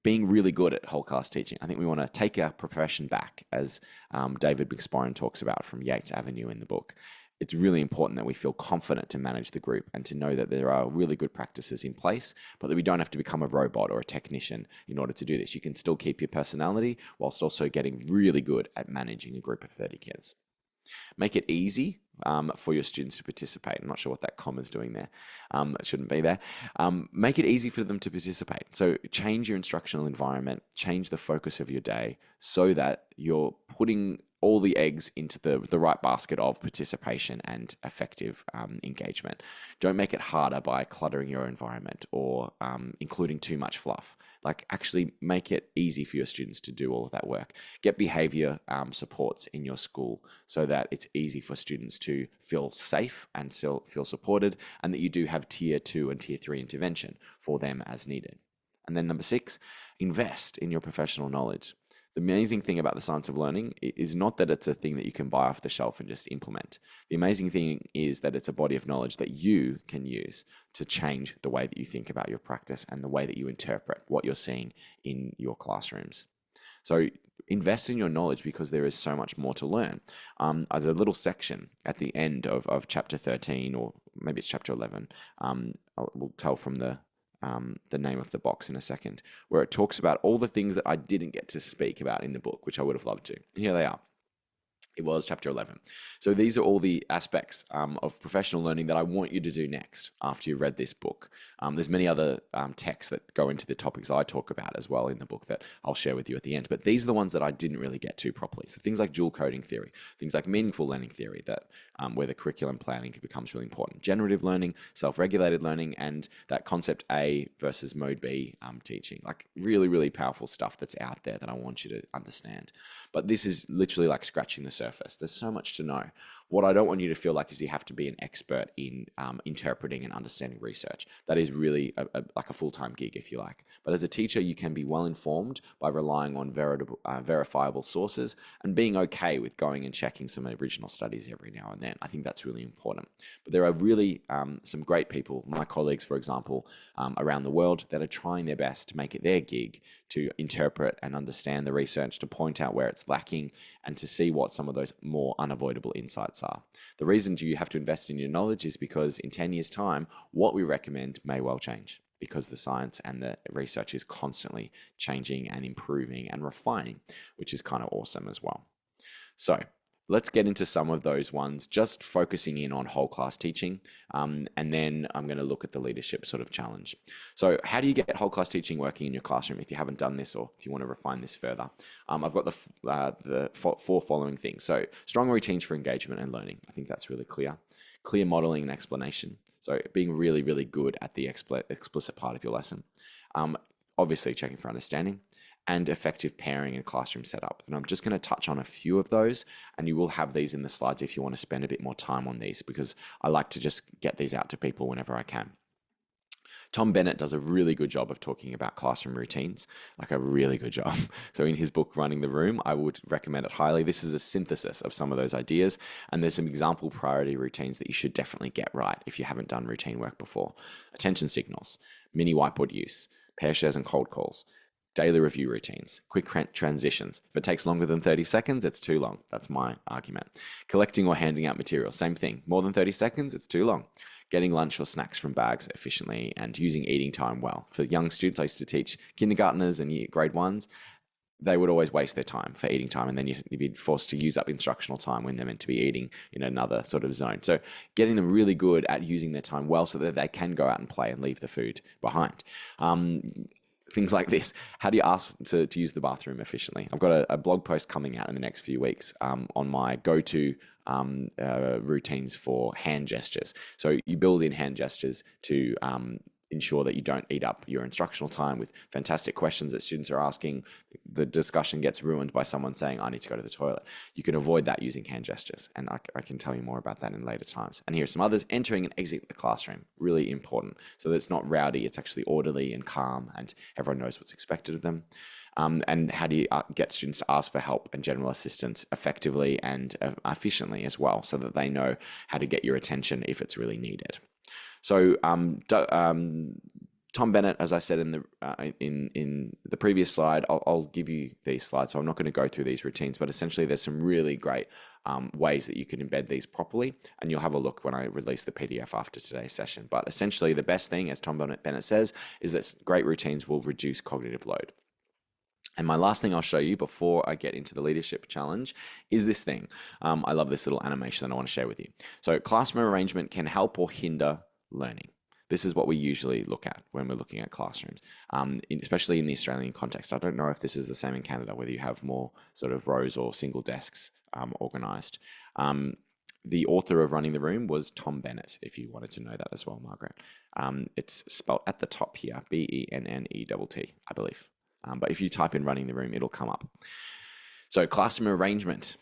being really good at whole class teaching, I think we want to take our profession back, as David McSporran talks about from Yates Avenue in the book. It's really important that we feel confident to manage the group and to know that there are really good practices in place, but that we don't have to become a robot or a technician in order to do this. You can still keep your personality whilst also getting really good at managing a group of 30 kids. Make it easy for your students to participate. I'm not sure what that comma is doing there. It shouldn't be there. Make it easy for them to participate. So change your instructional environment, change the focus of your day so that you're putting all the eggs into the right basket of participation and effective engagement. Don't make it harder by cluttering your environment or including too much fluff. Like, actually make it easy for your students to do all of that work. Get behavior supports in your school so that it's easy for students to feel safe and still feel supported, and that you do have tier 2 and tier 3 intervention for them as needed. And then number 6, invest in your professional knowledge. The amazing thing about the science of learning is not that it's a thing that you can buy off the shelf and just implement. The amazing thing is that it's a body of knowledge that you can use to change the way that you think about your practice and the way that you interpret what you're seeing in your classrooms. So invest in your knowledge, because there is so much more to learn. There's a little section at the end of chapter 13, or maybe it's chapter 11. We'll tell from the name of the box in a second, where it talks about all the things that I didn't get to speak about in the book, which I would have loved to. And here they are. It was chapter 11. So these are all the aspects of professional learning that I want you to do next after you've read this book. There's many other texts that go into the topics I talk about as well in the book that I'll share with you at the end. But these are the ones that I didn't really get to properly. So things like dual coding theory, things like meaningful learning theory, that where the curriculum planning becomes really important. Generative learning, self-regulated learning, and that concept A versus mode B teaching. Like, really, really powerful stuff that's out there that I want you to understand. But this is literally like scratching the surface. There's so much to know. What I don't want you to feel like is you have to be an expert in interpreting and understanding research. That is really like a full-time gig, if you like. But as a teacher, you can be well informed by relying on verifiable sources and being okay with going and checking some original studies every now and then. I think that's really important. But there are really some great people, my colleagues, for example, around the world, that are trying their best to make it their gig to interpret and understand the research, to point out where it's lacking, and to see what some of those more unavoidable insights are. The reason you have to invest in your knowledge is because in 10 years' time, what we recommend may well change, because the science and the research is constantly changing and improving and refining, which is kind of awesome as well. So let's get into some of those ones, just focusing in on whole class teaching. And then I'm going to look at the leadership sort of challenge. So how do you get whole class teaching working in your classroom if you haven't done this, or if you want to refine this further? I've got the four following things. So strong routines for engagement and learning. I think that's really clear. Clear modeling and explanation. So being really, really good at the explicit part of your lesson. Obviously checking for understanding. And effective pairing and classroom setup. And I'm just going to touch on a few of those, and you will have these in the slides if you want to spend a bit more time on these, because I like to just get these out to people whenever I can. Tom Bennett does a really good job of talking about classroom routines, like a really good job. So in his book, Running the Room, I would recommend it highly. This is a synthesis of some of those ideas, and there's some example priority routines that you should definitely get right if you haven't done routine work before. Attention signals, mini whiteboard use, pair shares and cold calls, daily review routines, quick transitions. If it takes longer than 30 seconds, it's too long. That's my argument. Collecting or handing out material, same thing. More than 30 seconds, it's too long. getting lunch or snacks from bags efficiently, and using eating time well. For young students, I used to teach kindergartners and grade ones. They would always waste their time for eating time, and then you'd be forced to use up instructional time when they're meant to be eating in another sort of zone. So getting them really good at using their time well so that they can go out and play and leave the food behind. Things like this. How do you ask to use the bathroom efficiently? I've got a blog post coming out in the next few weeks on my go-to routines for hand gestures. So you build in hand gestures to ensure that you don't eat up your instructional time with fantastic questions that students are asking. The discussion gets ruined by someone saying, I need to go to the toilet. You can avoid that using hand gestures. And I can tell you more about that in later times. And here are some others. Entering and exiting the classroom, really important. So that it's not rowdy, it's actually orderly and calm, and everyone knows what's expected of them. And how do you get students to ask for help and general assistance effectively and efficiently as well, so that they know how to get your attention if it's really needed. So Tom Bennett, as I said in the previous slide, I'll give you these slides, so I'm not going to go through these routines, but essentially there's some really great ways that you can embed these properly, and you'll have a look when I release the PDF after today's session. But essentially the best thing, as Tom Bennett says, is that great routines will reduce cognitive load. And my last thing I'll show you before I get into the leadership challenge is this thing. I love this little animation that I want to share with you. So classroom arrangement can help or hinder learning. This is what we usually look at when we're looking at classrooms, especially in the Australian context. I don't know if this is the same in Canada, whether you have more sort of rows or single desks organized. The author of Running the Room was Tom Bennett, if you wanted to know that as well, Margaret. It's spelled at the top here, Bennett, I believe. But if you type in Running the Room, it'll come up. So classroom arrangement.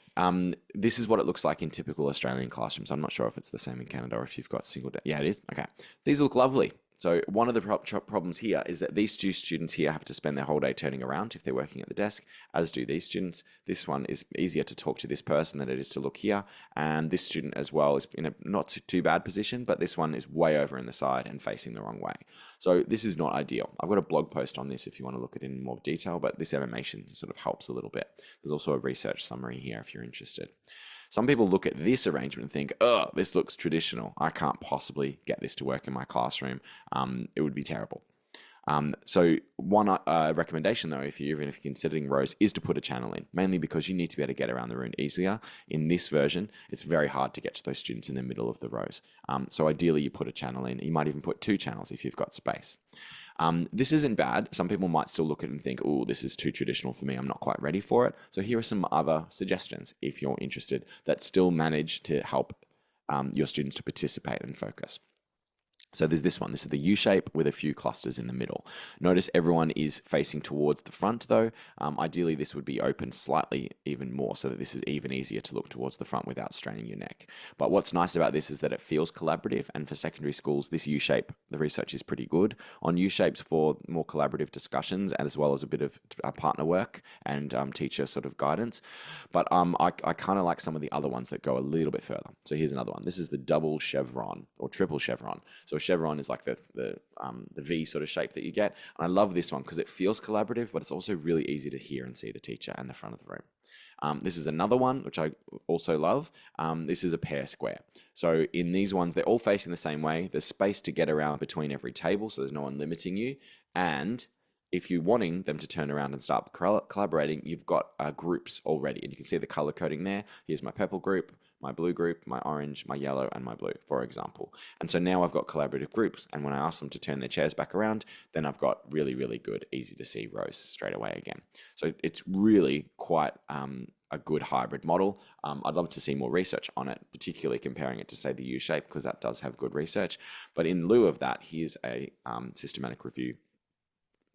This is what it looks like in typical Australian classrooms. I'm not sure if it's the same in Canada or if you've got single. Yeah, it is. Okay. These look lovely. So one of the problems here is that these two students here have to spend their whole day turning around if they're working at the desk, as do these students. This one is easier to talk to this person than it is to look here. And this student as well is in a not too bad position, but this one is way over in the side and facing the wrong way. So this is not ideal. I've got a blog post on this if you want to look at it in more detail, but this animation sort of helps a little bit. There's also a research summary here if you're interested. Some people look at this arrangement and think, oh, this looks traditional. I can't possibly get this to work in my classroom. It would be terrible. So one recommendation, though, if you're considering rows, is to put a channel in, mainly because you need to be able to get around the room easier. In this version, it's very hard to get to those students in the middle of the rows. So ideally, you put a channel in. You might even put two channels if you've got space. This isn't bad. Some people might still look at it and think, oh, this is too traditional for me. I'm not quite ready for it. So here are some other suggestions, if you're interested, that still manage to help your students to participate and focus. So there's this one. This is the U shape with a few clusters in the middle. Notice everyone is facing towards the front though. Ideally, this would be open slightly even more so that this is even easier to look towards the front without straining your neck. But what's nice about this is that it feels collaborative, and for secondary schools, this U shape, the research is pretty good on U shapes for more collaborative discussions, and as well as a bit of partner work and teacher sort of guidance. But I kind of like some of the other ones that go a little bit further. So here's another one. This is the double chevron or triple chevron. So chevron is like the V sort of shape that you get. And I love this one because it feels collaborative, but it's also really easy to hear and see the teacher and the front of the room. This is another one, which I also love. This is a pair square. So in these ones, they're all facing the same way. There's space to get around between every table, so there's no one limiting you. And if you're wanting them to turn around and start collaborating, you've got groups already. And you can see the color coding there. Here's my purple group, my blue group, my orange, my yellow, and my blue, for example. And so now I've got collaborative groups. And when I ask them to turn their chairs back around, then I've got really, really good, easy to see rows straight away again. So it's really quite a good hybrid model. I'd love to see more research on it, particularly comparing it to, say, the U shape, because that does have good research. But in lieu of that, here's a systematic review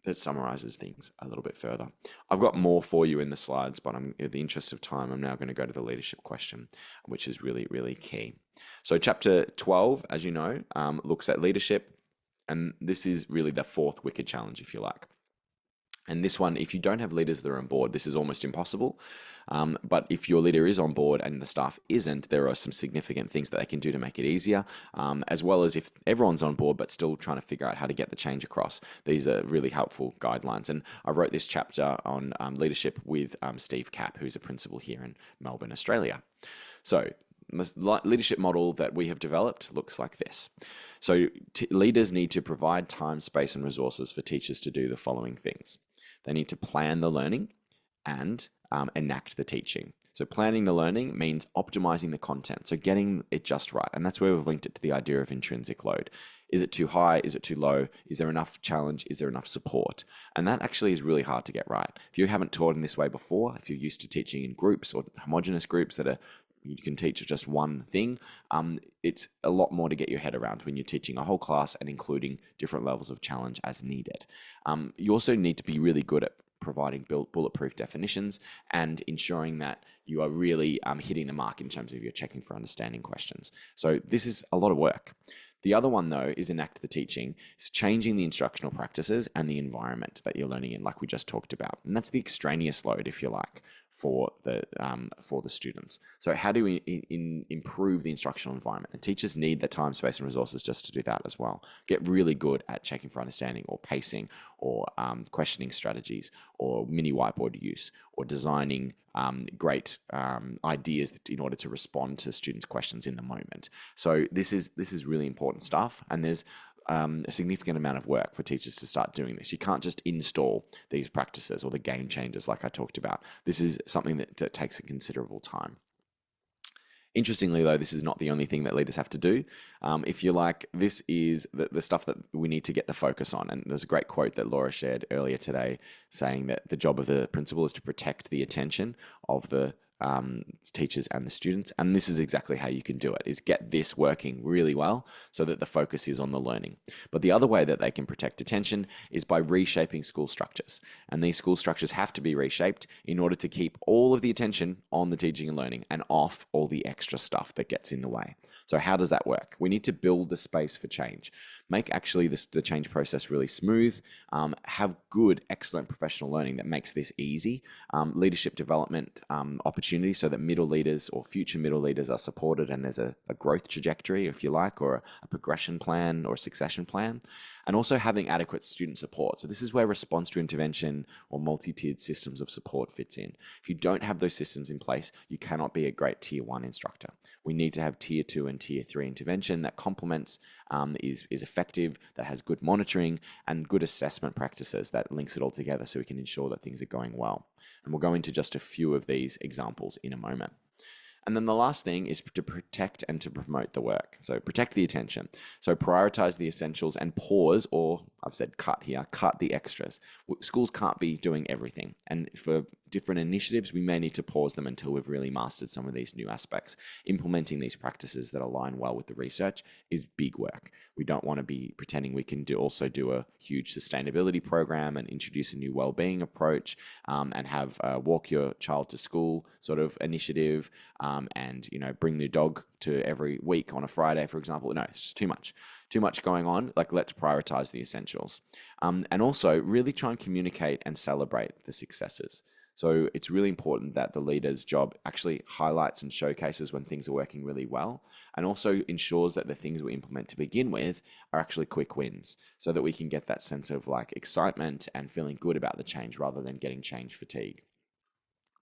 that summarizes things a little bit further. I've got more for you in the slides, but in the interest of time, I'm now going to go to the leadership question, which is really, really key. So chapter 12, as you know, looks at leadership, and this is really the fourth wicked challenge, if you like. And this one, if you don't have leaders that are on board, this is almost impossible. But if your leader is on board and the staff isn't, there are some significant things that they can do to make it easier, as well as if everyone's on board but still trying to figure out how to get the change across. These are really helpful guidelines. And I wrote this chapter on leadership with Steve Capp, who's a principal here in Melbourne, Australia. So leadership model that we have developed looks like this. So leaders need to provide time, space, and resources for teachers to do the following things. They need to plan the learning and enact the teaching. So planning the learning means optimizing the content, so getting it just right. And that's where we've linked it to the idea of intrinsic load. Is it too high? Is it too low? Is there enough challenge? Is there enough support? And that actually is really hard to get right. If you haven't taught in this way before, if you're used to teaching in groups or homogenous groups that are you can teach just one thing, it's a lot more to get your head around when you're teaching a whole class and including different levels of challenge as needed. You also need to be really good at providing bulletproof definitions and ensuring that you are really hitting the mark in terms of your checking for understanding questions. So this is a lot of work. The other one, though, is enact the teaching. It's changing the instructional practices and the environment that you're learning in, like we just talked about. And that's the extraneous load, if you like, for the students. So how do we improve the instructional environment? And teachers need the time, space, and resources just to do that as well. Get really good at checking for understanding or pacing or questioning strategies or mini whiteboard use or designing great ideas in order to respond to students' questions in the moment. So this is really important stuff, and there's a significant amount of work for teachers to start doing this. You can't just install these practices or the game changers like I talked about. This is something that takes a considerable time. Interestingly, though, this is not the only thing that leaders have to do. If you like, this is the stuff that we need to get the focus on. And there's a great quote that Laura shared earlier today saying that the job of the principal is to protect the attention of the teachers and the students. And this is exactly how you can do it, is get this working really well so that the focus is on the learning. But the other way that they can protect attention is by reshaping school structures. And these school structures have to be reshaped in order to keep all of the attention on the teaching and learning and off all the extra stuff that gets in the way. So how does that work? We need to build the space for change. Make actually the change process really smooth, have good, excellent professional learning that makes this easy, leadership development opportunities so that middle leaders or future middle leaders are supported and there's a growth trajectory, if you like, or a progression plan or a succession plan. And also having adequate student support. So this is where response to intervention or multi-tiered systems of support fits in. If you don't have those systems in place, you cannot be a great tier 1 instructor. We need to have tier 2 and tier 3 intervention that complements, is effective, that has good monitoring and good assessment practices that links it all together so we can ensure that things are going well. And we'll go into just a few of these examples in a moment. And then the last thing is to protect and to promote the work. So protect the attention. So prioritize the essentials and pause, or I've said cut here, cut the extras. Schools can't be doing everything. And for different initiatives, we may need to pause them until we've really mastered some of these new aspects. Implementing these practices that align well with the research is big work. We don't want to be pretending we can also do a huge sustainability program and introduce a new well-being approach and have a walk your child to school sort of initiative and bring the dog to every week on a Friday, for example. No, it's just too much going on. Like, let's prioritize the essentials. And also really try and communicate and celebrate the successes. So it's really important that the leader's job actually highlights and showcases when things are working really well, and also ensures that the things we implement to begin with are actually quick wins so that we can get that sense of like excitement and feeling good about the change rather than getting change fatigue.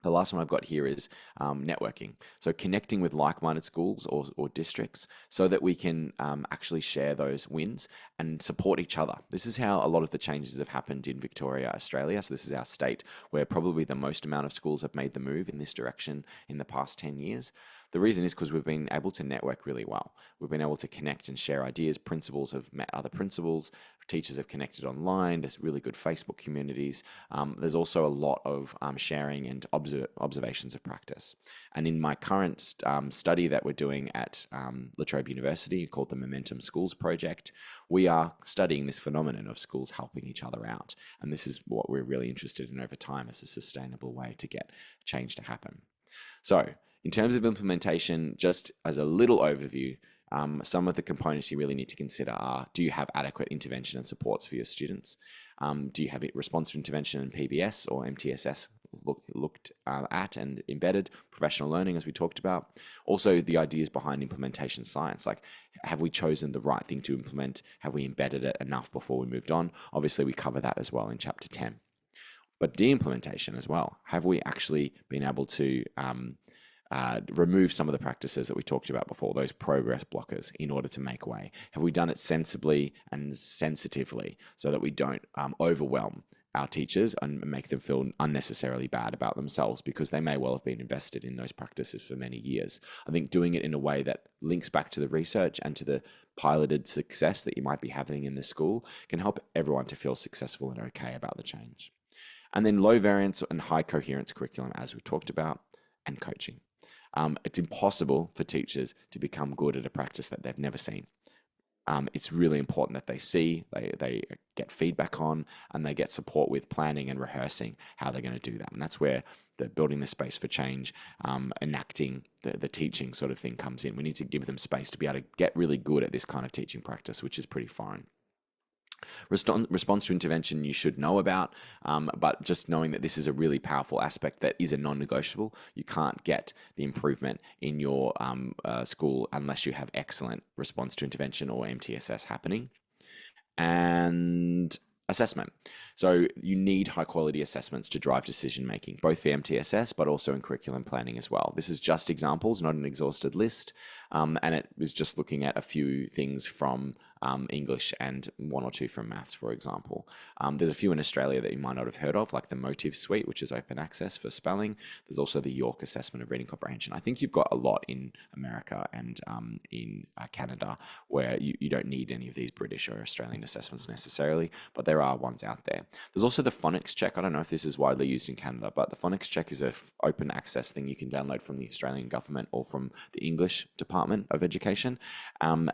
The last one I've got here is networking. So connecting with like-minded schools or districts so that we can actually share those wins and support each other. This is how a lot of the changes have happened in Victoria, Australia. So this is our state where probably the most amount of schools have made the move in this direction in the past 10 years. The reason is because we've been able to network really well. We've been able to connect and share ideas. Principals have met other principals. Teachers have connected online. There's really good Facebook communities. There's also a lot of sharing and observations of practice. And in my current study that we're doing at La Trobe University called the Momentum Schools Project, we are studying this phenomenon of schools helping each other out. And this is what we're really interested in over time as a sustainable way to get change to happen. So in terms of implementation, just as a little overview, some of the components you really need to consider are, do you have adequate intervention and supports for your students? Do you have response to intervention in PBS or MTSS looked at and embedded? Professional learning, as we talked about. Also, the ideas behind implementation science, like have we chosen the right thing to implement? Have we embedded it enough before we moved on? Obviously, we cover that as well in chapter 10. But de-implementation as well. Have we actually been able to remove some of the practices that we talked about before, those progress blockers, in order to make way? Have we done it sensibly and sensitively so that we don't overwhelm our teachers and make them feel unnecessarily bad about themselves because they may well have been invested in those practices for many years? I think doing it in a way that links back to the research and to the piloted success that you might be having in the school can help everyone to feel successful and okay about the change. And then low variance and high coherence curriculum, as we talked about, and coaching. It's impossible for teachers to become good at a practice that they've never seen. It's really important that they see, they get feedback on, and they get support with planning and rehearsing how they're going to do that. And that's where the building the space for change, enacting the teaching sort of thing comes in. We need to give them space to be able to get really good at this kind of teaching practice, which is pretty foreign. Response to intervention you should know about, but just knowing that this is a really powerful aspect that is a non-negotiable. You can't get the improvement in your school unless you have excellent response to intervention or MTSS happening. And assessment. So you need high quality assessments to drive decision making, both for MTSS, but also in curriculum planning as well. This is just examples, not an exhausted list. And it was just looking at a few things from English and one or two from maths, for example. There's a few in Australia that you might not have heard of, like the Motive Suite, which is open access for spelling. There's also the York Assessment of Reading Comprehension. I think you've got a lot in America and in Canada where you don't need any of these British or Australian assessments necessarily, but there are ones out there. There's also the phonics check. I don't know if this is widely used in Canada, but the phonics check is an open access thing you can download from the Australian government or from the English Department of Education. And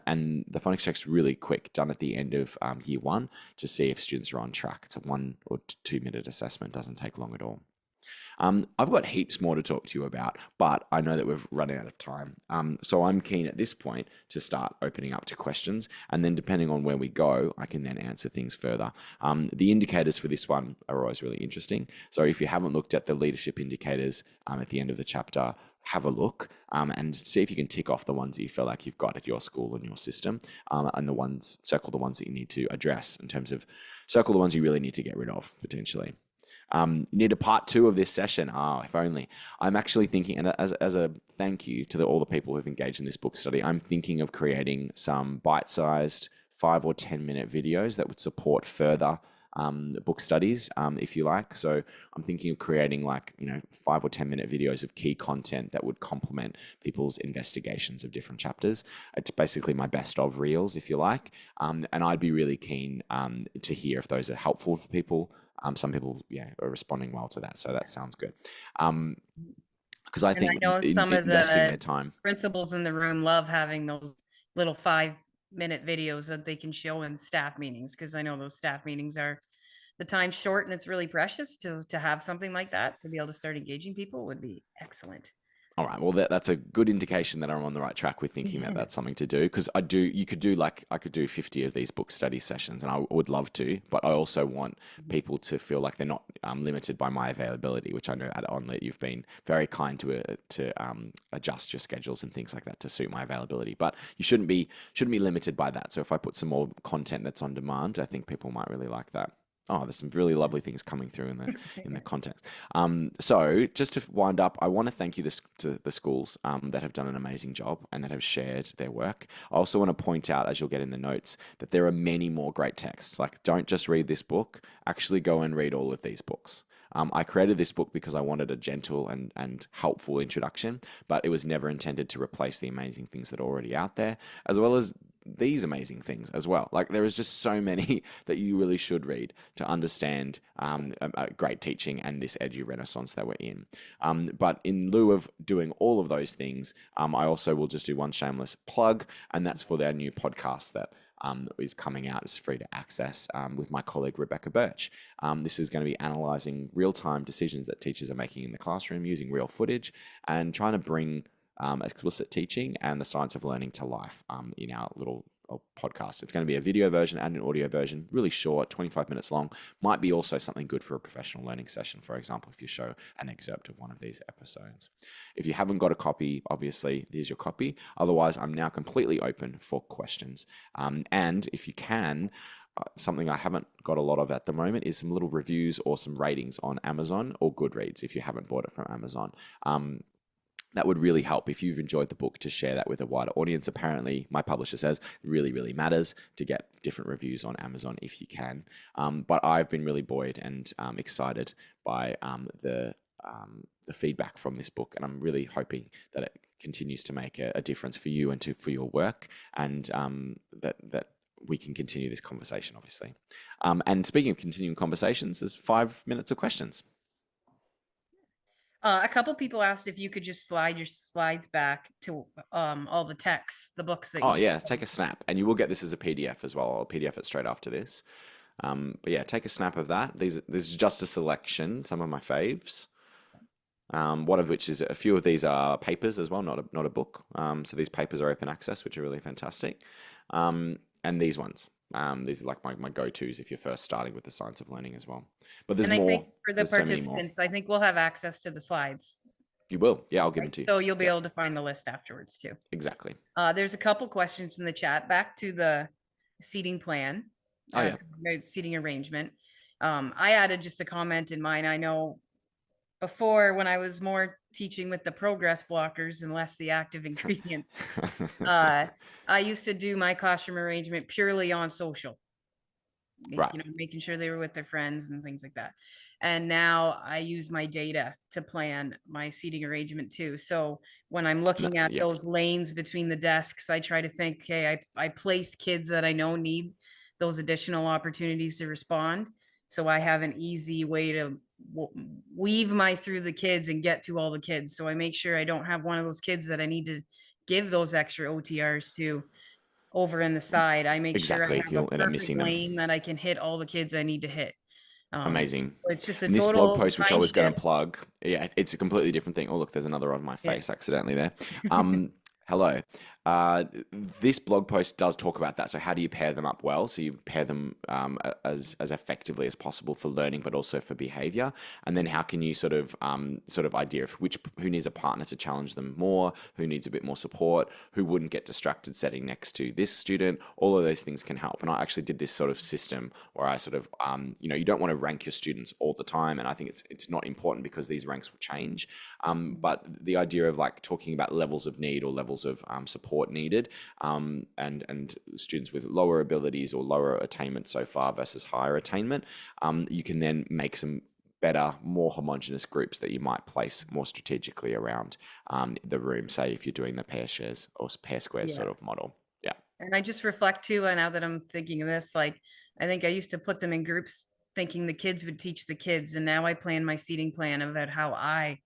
the phonics check's really quick, done at the end of year one to see if students are on track. It's a 1 or 2 minute assessment, doesn't take long at all. I've got heaps more to talk to you about, but I know that we've run out of time. So I'm keen at this point to start opening up to questions, and then depending on where we go, I can then answer things further. The indicators for this one are always really interesting. So if you haven't looked at the leadership indicators at the end of the chapter, have a look and see if you can tick off the ones that you feel like you've got at your school and your system, and circle the ones that you need to address in terms of circle the ones you really need to get rid of potentially. You need a part 2 of this session. If only. I'm actually thinking, and as a thank you to all the people who've engaged in this book study, I'm thinking of creating some bite-sized 5 or 10 minute videos that would support further book studies, if you like. So I'm thinking of creating 5 or 10 minute videos of key content that would complement people's investigations of different chapters. It's basically my best of reels, if you like. And I'd be really keen to hear if those are helpful for people. Some people, are responding well to that. So that sounds good. Because I think I know some of investing their the time. principals in the room love having those little 5-minute videos that they can show in staff meetings, because I know those staff meetings are the time short and it's really precious. To have something like that to be able to start engaging people would be excellent. All right. Well, that's a good indication that I'm on the right track with thinking that that's something to do. Because I could do 50 of these book study sessions, and I would love to, but I also want people to feel like they're not limited by my availability, which I know at ONlit you've been very kind to adjust your schedules and things like that to suit my availability. But you shouldn't be limited by that. So if I put some more content that's on demand, I think people might really like that. Oh, there's some really lovely things coming through in the context. So just to wind up, I want to thank you to the schools that have done an amazing job and that have shared their work. I also want to point out, as you'll get in the notes, that there are many more great texts. Like, don't just read this book, actually go and read all of these books. I created this book because I wanted a gentle and helpful introduction, but it was never intended to replace the amazing things that are already out there, as well as these amazing things as well. Like, there is just so many that you really should read to understand great teaching and this edu renaissance that we're in. But in lieu of doing all of those things, I also will just do one shameless plug, and that's for their new podcast that is coming out. It's free to access with my colleague Rebecca Birch. This is going to be analysing real-time decisions that teachers are making in the classroom using real footage and trying to bring explicit teaching and the science of learning to life in our little podcast. It's going to be a video version and an audio version, really short, 25 minutes long. Might be also something good for a professional learning session, for example, if you show an excerpt of one of these episodes. If you haven't got a copy, obviously, there's your copy. Otherwise, I'm now completely open for questions. And if you can, something I haven't got a lot of at the moment is some little reviews or some ratings on Amazon or Goodreads if you haven't bought it from Amazon. that would really help if you've enjoyed the book to share that with a wider audience. Apparently, my publisher says it really, really matters to get different reviews on Amazon if you can. But I've been really buoyed and excited by the feedback from this book, and I'm really hoping that it continues to make a difference for you and for your work, and that we can continue this conversation, obviously. And speaking of continuing conversations, there's 5 minutes of questions. A couple people asked if you could just slide your slides back to all the texts, the books that you Oh just. yeah, take a snap, and you will get this as a PDF as well. I'll PDF it straight after this. But yeah, take a snap of that. This is just a selection, some of my faves. One of which is a few of these are papers as well, not a book. So these papers are open access, which are really fantastic. And these ones, these are like my go-tos if you're first starting with the science of learning as well. But there's And I more. think for the There's so many more. participants, I think we'll have access to the slides, You will, yeah. I'll give them right? to you. So you'll be Yeah, able to find the list afterwards too. exactly. There's a couple questions in the chat back to the seating plan, Oh yeah. to the seating arrangement. I added just a comment in mine. I know before when I was more teaching with the progress blockers and less the active ingredients, I used to do my classroom arrangement purely on social, Right. making sure they were with their friends and things like that. And now I use my data to plan my seating arrangement too. So when I'm No, looking at yeah. those lanes between the desks, I try to think, okay, I place kids that I know need those additional opportunities to respond. So I have an easy way to weave my through the kids and get to all the kids. So I make sure I don't have one of those kids that I need to give those extra OTRs to over in the side. I make sure I Exactly. have a You'll end up perfect missing them. lane that I can hit all the kids I need to hit. Amazing. It's just a And this blog total post, which I mind was going to shift. plug, yeah, it's a completely different thing. Oh, look, there's another on my Yeah. face accidentally there. Hello. Uh, this blog post does talk about that. So how do you pair them up well? So you pair them as effectively as possible for learning, but also for behavior. And then how can you sort of idea of who needs a partner to challenge them more, who needs a bit more support, who wouldn't get distracted sitting next to this student. All of those things can help. And I actually did this sort of system where I sort of you don't want to rank your students all the time, and I think it's not important because these ranks will change. But the idea of like talking about levels of need or levels of support needed, and students with lower abilities or lower attainment so far versus higher attainment, you can then make some better, more homogenous groups that you might place more strategically around the room, say if you're doing the pair shares or pair squares sort of model. Yeah. And I just reflect too, and now that I'm thinking of this, like I think I used to put them in groups thinking the kids would teach the kids, and now I plan my seating plan about how I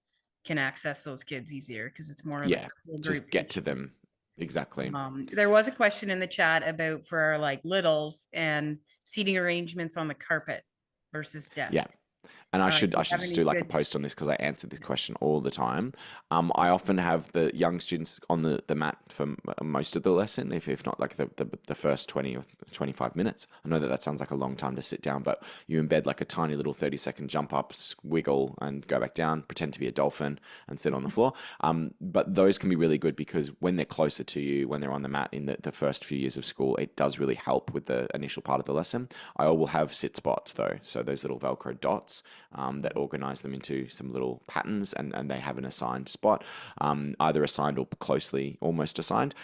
can access those kids easier because it's more like Yeah. a group Just get to teaching. them. Exactly. There was a question in the chat about for our like littles and seating arrangements on the carpet versus Yeah. desks. And I Do should you have just any do like a good? post on this because I answer this question all the time. I often have the young students on the mat for most of the lesson, if not like the first 20 or 25 minutes. I know that sounds like a long time to sit down, but you embed like a tiny little 30-second jump up, wiggle, and go back down, pretend to be a dolphin, and sit on the floor. But those can be really good because when they're closer to you, when they're on the mat in the first few years of school, it does really help with the initial part of the lesson. I will have sit spots though, so those little Velcro dots that organize them into some little patterns, and they have an assigned spot, either assigned or closely almost assigned,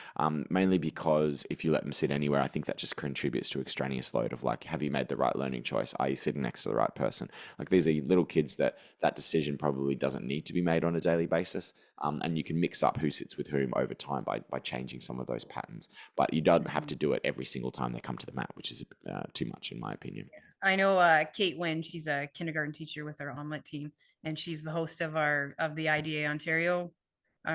mainly because if you let them sit anywhere, I think that just contributes to extraneous load of like, have you made the right learning choice? Are you sitting next to the right person? Like these are little kids that decision probably doesn't need to be made on a daily basis, and you can mix up who sits with whom over time by changing some of those patterns, but you don't have to do it every single time they come to the mat, which is too much in my opinion. I know Kate Wynn, she's a kindergarten teacher with our ONlit team, and she's the host of the IDA Ontario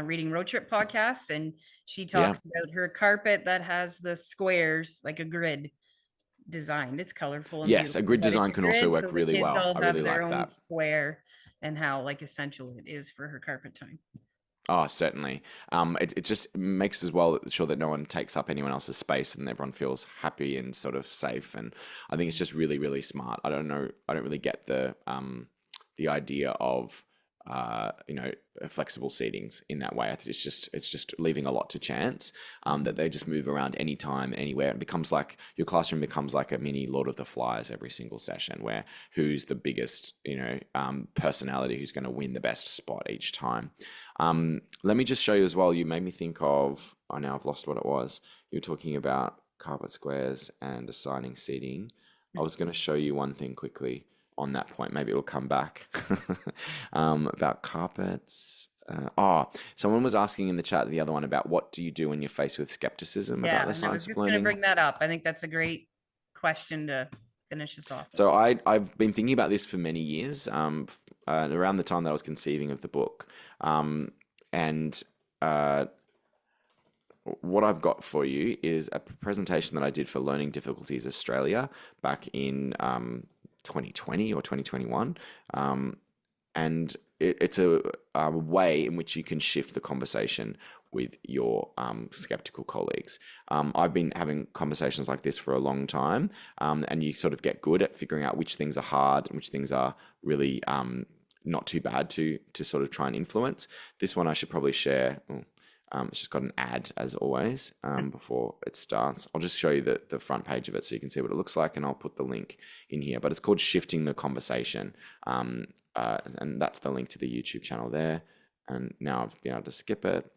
Reading Road Trip podcast. And she Yeah. talks about her carpet that has the squares like a grid designed. It's colorful and Yes, a beautiful, grid but it's design a can also grid, so work the really kids well. all I have really their like own that. square and how like essential it is for her carpet time. Oh, certainly. It just makes as well sure that no one takes up anyone else's space and everyone feels happy and sort of safe. And I think it's just really, really smart. I don't know. I don't really get the idea of flexible seatings in that way. It's just leaving a lot to chance, that they just move around anytime, anywhere. It becomes like your classroom becomes like a mini Lord of the Flies every single session, where who's the biggest, personality, who's going to win the best spot each time. Let me just show you as well. You made me think of, oh, now I've lost what it was. You were talking about carpet squares and assigning seating. I was going to show you one thing quickly on that point. Maybe it'll come back. About carpets. Someone was asking in the chat, the other one, about what do you do when you're faced with skepticism about Yeah, the and I was science of just going to learning? bring that up. I think that's a great question to finish us off with. So I've been thinking about this for many years, around the time that I was conceiving of the book, and what I've got for you is a presentation that I did for Learning Difficulties Australia back in 2020 or 2021. And it's a way in which you can shift the conversation with your skeptical colleagues. I've been having conversations like this for a long time, and you sort of get good at figuring out which things are hard and which things are really not too bad to sort of try and influence. This one I should probably share. It's just got an ad, as always, before it starts. I'll just show you the front page of it so you can see what it looks like, and I'll put the link in here. But it's called Shifting the Conversation, and that's the link to the YouTube channel there. And now I've been able to skip it.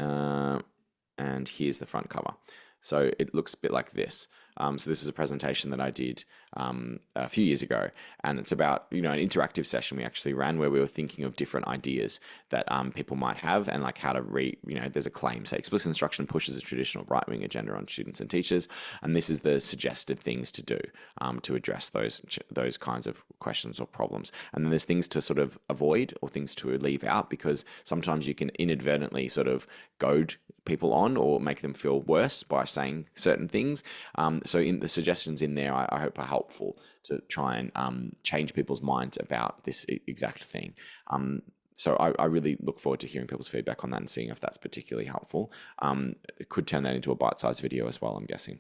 And here's the front cover. So it looks a bit like this. So this is a presentation that I did a few years ago, and it's about an interactive session we actually ran where we were thinking of different ideas that people might have, and like how to there's a claim, say explicit instruction pushes a traditional right-wing agenda on students and teachers, and this is the suggested things to do to address those kinds of questions or problems. And then there's things to sort of avoid or things to leave out, because sometimes you can inadvertently sort of goad people on or make them feel worse by saying certain things. So in the suggestions in there, I hope are helpful to try and change people's minds about this exact thing. So I really look forward to hearing people's feedback on that and seeing if that's particularly helpful. It could turn that into a bite-sized video as well, I'm guessing.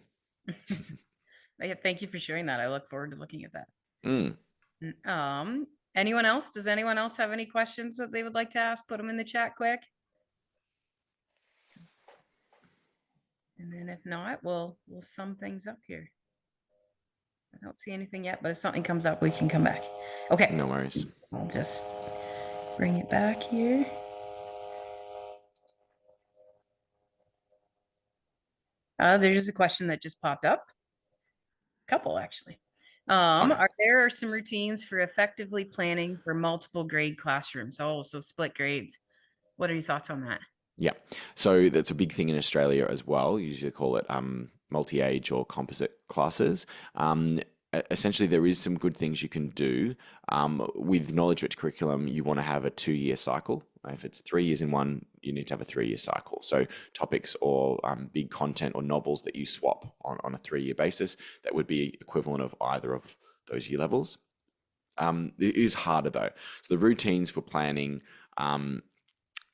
Thank you for sharing that. I look forward to looking at that. Mm. Anyone else? Does anyone else have any questions that they would like to ask? Put them in the chat quick. And then if not, we'll sum things up here. I don't see anything yet, but if something comes up, we can come back. Okay. No worries. I'll just bring it back here. There's just a question that just popped up. A couple, actually. Okay. Are there some routines for effectively planning for multiple grade classrooms? Oh, so split grades. What are your thoughts on that? Yeah. So that's a big thing in Australia as well. You usually call it multi-age or composite classes. Essentially, there is some good things you can do. With knowledge-rich curriculum, you want to have a 2-year cycle. If it's 3 years in one, you need to have a 3-year cycle. So topics or big content or novels that you swap on a 3-year basis, that would be equivalent of either of those year levels. It is harder though. So the routines for planning,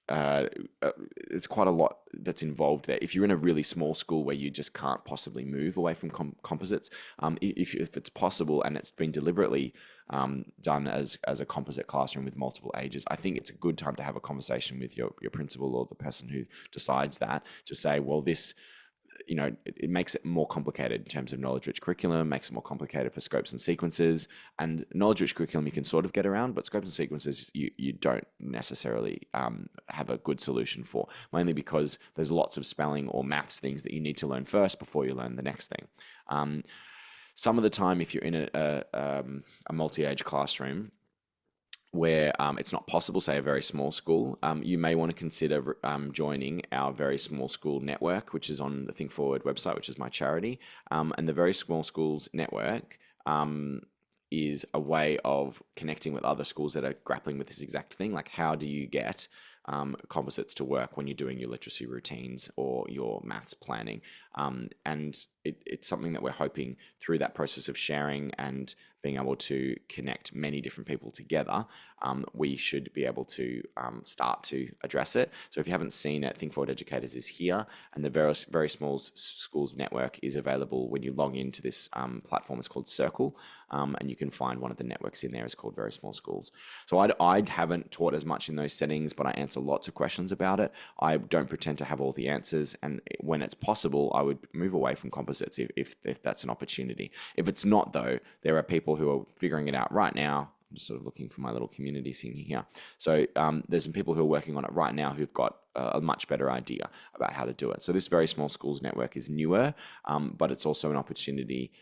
it's quite a lot that's involved there. If you're in a really small school where you just can't possibly move away from composites, if it's possible and it's been deliberately done as a composite classroom with multiple ages, I think it's a good time to have a conversation with your principal or the person who decides that, to say, well, this, it makes it more complicated in terms of knowledge-rich curriculum, makes it more complicated for scopes and sequences. And knowledge-rich curriculum you can sort of get around, but scopes and sequences you don't necessarily have a good solution for, mainly because there's lots of spelling or maths things that you need to learn first before you learn the next thing. Some of the time, if you're in a multi-age classroom, where it's not possible, say a very small school, you may want to consider joining our Very Small School Network, which is on the Think Forward website, which is my charity. And the Very Small Schools Network is a way of connecting with other schools that are grappling with this exact thing. Like, how do you get composites to work when you're doing your literacy routines or your maths planning? And it's something that we're hoping through that process of sharing and being able to connect many different people together, we should be able to start to address it. So if you haven't seen it, Think Forward Educators is here, and the Very Small Schools Network is available when you log into this platform. It's called Circle, and you can find one of the networks in there. It's called Very Small Schools. So I haven't taught as much in those settings, but I answer lots of questions about it. I don't pretend to have all the answers, and when it's possible, I would move away from composites if that's an opportunity. If it's not, though, there are people who are figuring it out right now. I'm just sort of looking for my little community thing here. So there's some people who are working on it right now who've got a much better idea about how to do it. So this Very Small Schools Network is newer, but it's also an opportunity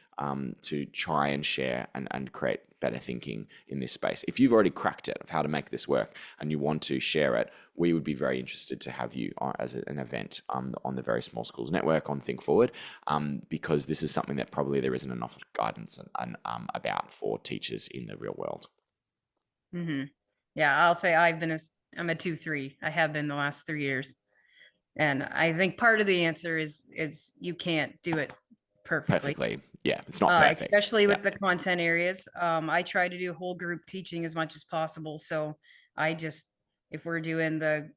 to try and share and create better thinking in this space. If you've already cracked it of how to make this work and you want to share it, we would be very interested to have you as an event on the Very Small Schools Network on Think Forward, because this is something that probably there isn't enough guidance about for teachers in the real world. Mm-hmm. Yeah, I'll say I'm a 2-3. I have been the last 3 years. And I think part of the answer is you can't do it perfectly. Yeah, it's not perfect. Especially with the content areas. I try to do whole group teaching as much as possible. So if we're doing the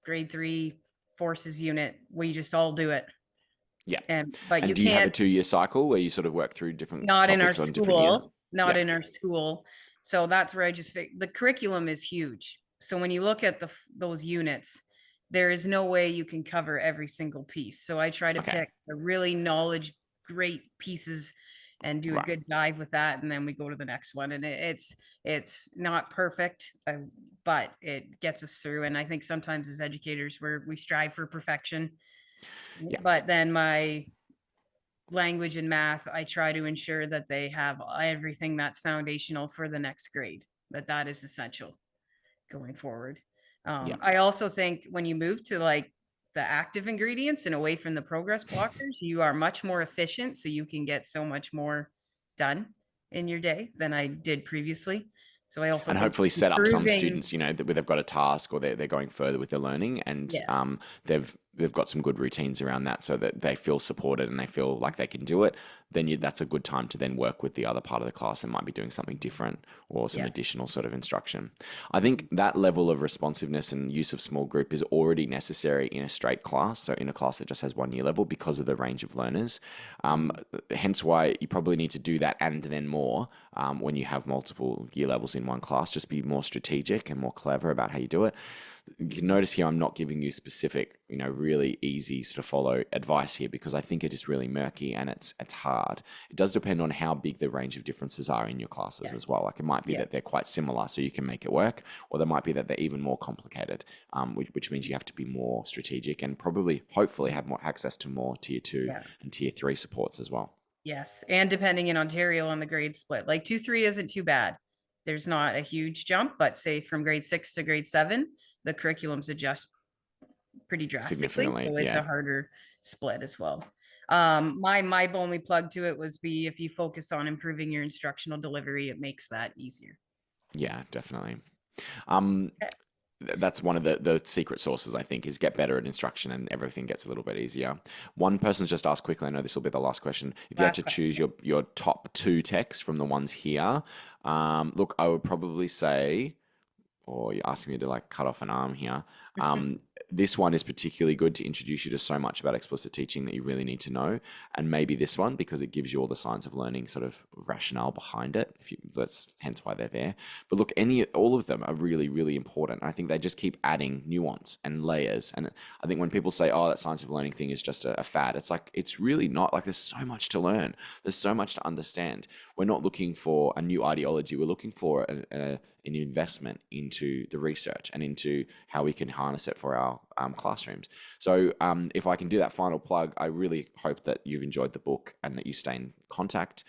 grade 3 forces unit, we just all do it. Yeah. But you do you have a can't, 2-year cycle where you sort of work through different not in our topics on different year? school, not in our school. So that's where the curriculum is huge. So when you look at those units, there is no way you can cover every single piece. So I try to pick the really great pieces and do a good dive with that, and then we go to the next one. And it's not perfect, but it gets us through. And I think sometimes as educators, we strive for perfection. Yeah. But then my language and math, I try to ensure that they have everything that's foundational for the next grade, that is essential going forward. I also think when you move to like the active ingredients and away from the progress blockers, you are much more efficient. So you can get so much more done in your day than I did previously. So I also and think hopefully set up some students, that they've got a task or they're going further with their learning, and they've got some good routines around that so that they feel supported and they feel like they can do it. Then that's a good time to then work with the other part of the class that might be doing something different or some additional sort of instruction. I think that level of responsiveness and use of small group is already necessary in a straight class, so in a class that just has 1 year level, because of the range of learners. Hence why you probably need to do that and then more when you have multiple year levels in one class. Just be more strategic and more clever about how you do it. You can notice here I'm not giving you specific, really easy to follow advice here, because I think it is really murky and it's hard. It does depend on how big the range of differences are in your classes as well. Like it might be that they're quite similar, so you can make it work, or there might be that they're even more complicated, which means you have to be more strategic and hopefully have more access to more tier 2 and tier 3 supports as well. Yes. And depending in Ontario on the grade split, like 2-3 isn't too bad. There's not a huge jump, but say from grade 6 to grade 7, the curriculums adjust pretty drastically. So it's a harder split as well. My only plug to it was if you focus on improving your instructional delivery, it makes that easier. Yeah, definitely. That's one of the secret sources, I think, is get better at instruction and everything gets a little bit easier. One person's just asked quickly, I know this will be the last question. If you had to choose your top 2 texts from the ones here, look, I would probably say, or you're asking me to like cut off an arm here. This one is particularly good to introduce you to so much about explicit teaching that you really need to know. And maybe this one, because it gives you all the science of learning sort of rationale behind it. That's hence why they're there. But look, all of them are really, really important. I think they just keep adding nuance and layers. And I think when people say, oh, that science of learning thing is just a fad, it's like, it's really not. Like there's so much to learn. There's so much to understand. We're not looking for a new ideology. We're looking for an investment into the research and into how we can harness it for our classrooms. So if I can do that final plug, I really hope that you've enjoyed the book and that you stay in contact.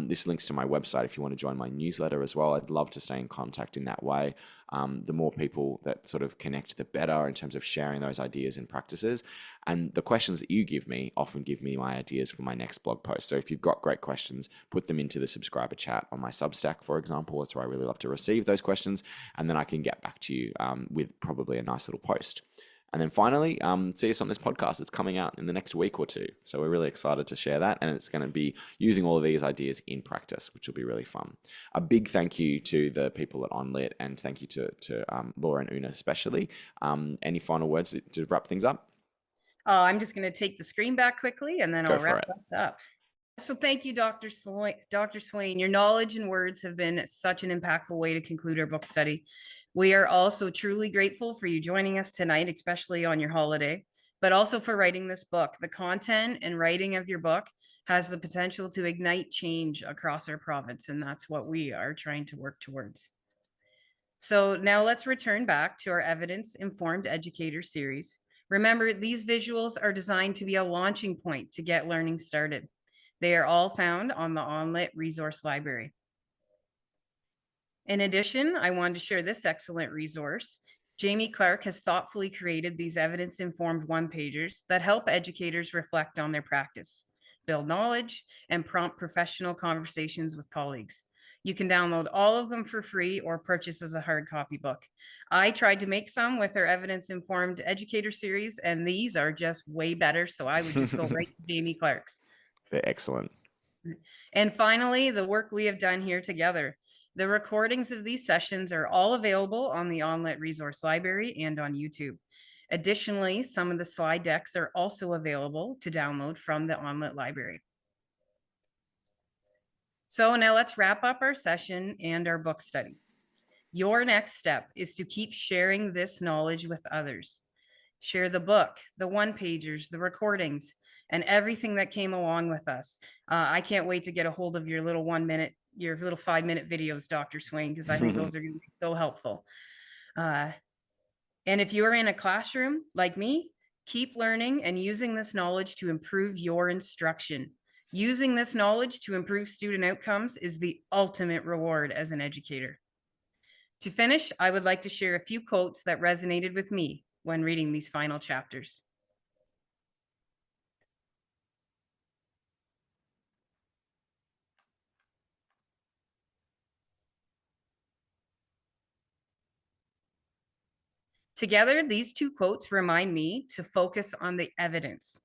This links to my website if you want to join my newsletter as well. I'd love to stay in contact in that way. The more people that sort of connect, the better in terms of sharing those ideas and practices. And the questions that you give me often give me my ideas for my next blog post. So if you've got great questions, put them into the subscriber chat on my Substack, for example. That's where I really love to receive those questions. And then I can get back to you with probably a nice little post. And then finally, see us on this podcast. It's coming out in the next week or two. So we're really excited to share that. And it's going to be using all of these ideas in practice, which will be really fun. A big thank you to the people at ONlit, and thank you to Laura and Una especially. Any final words to wrap things up? I'm just going to take the screen back quickly and then Go I'll for wrap it. us up. So thank you, Dr. Swain. Your knowledge and words have been such an impactful way to conclude our book study. We are also truly grateful for you joining us tonight, especially on your holiday, but also for writing this book. The content and writing of your book has the potential to ignite change across our province, and that's what we are trying to work towards. So now let's return back to our evidence-informed educator series. Remember, these visuals are designed to be a launching point to get learning started. They are all found on the ONlit resource library. In addition, I wanted to share this excellent resource. Jamie Clark has thoughtfully created these evidence-informed one-pagers that help educators reflect on their practice, build knowledge, and prompt professional conversations with colleagues. You can download all of them for free or purchase as a hard copy book. I tried to make some with our evidence-informed educator series, and these are just way better. So I would just go right to Jamie Clark's. They're excellent. And finally, the work we have done here together. The recordings of these sessions are all available on the ONlit resource library and on YouTube. Additionally, some of the slide decks are also available to download from the ONlit library. So now let's wrap up our session and our book study. Your next step is to keep sharing this knowledge with others. Share the book, the one-pagers, the recordings, and everything that came along with us. I can't wait to get a hold of your little 5-minute videos, Dr. Swain, because I think those are going to be so helpful. And if you're in a classroom like me, keep learning and using this knowledge to improve your instruction. Using this knowledge to improve student outcomes is the ultimate reward as an educator. To finish, I would like to share a few quotes that resonated with me when reading these final chapters. Together, these two quotes remind me to focus on the evidence.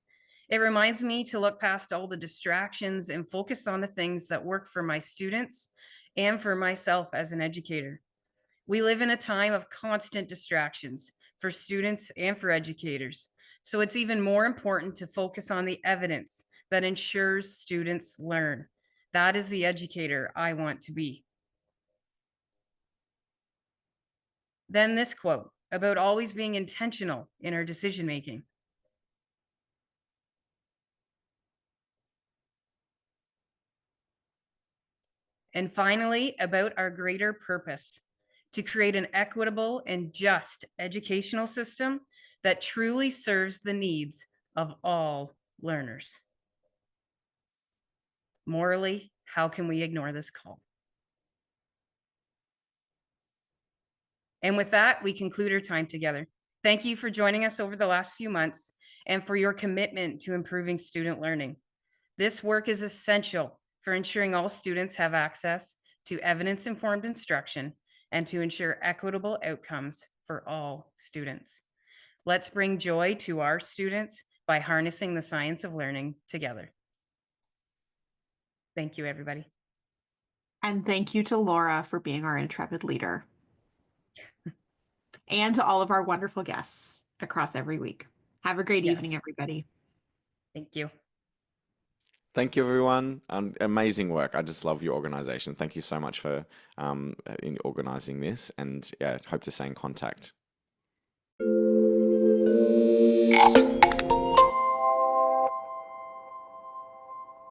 It reminds me to look past all the distractions and focus on the things that work for my students and for myself as an educator. We live in a time of constant distractions for students and for educators. So it's even more important to focus on the evidence that ensures students learn. That is the educator I want to be. Then this quote about always being intentional in our decision making. And finally, about our greater purpose to create an equitable and just educational system that truly serves the needs of all learners. Morally, how can we ignore this call? And with that, we conclude our time together. Thank you for joining us over the last few months and for your commitment to improving student learning. This work is essential for ensuring all students have access to evidence-informed instruction and to ensure equitable outcomes for all students. Let's bring joy to our students by harnessing the science of learning together. Thank you, everybody. And thank you to Laura for being our intrepid leader. And to all of our wonderful guests across every week. Have a great evening, everybody. Thank you. Thank you, everyone. Amazing work. I just love your organization. Thank you so much for in organizing this, and yeah, hope to stay in contact.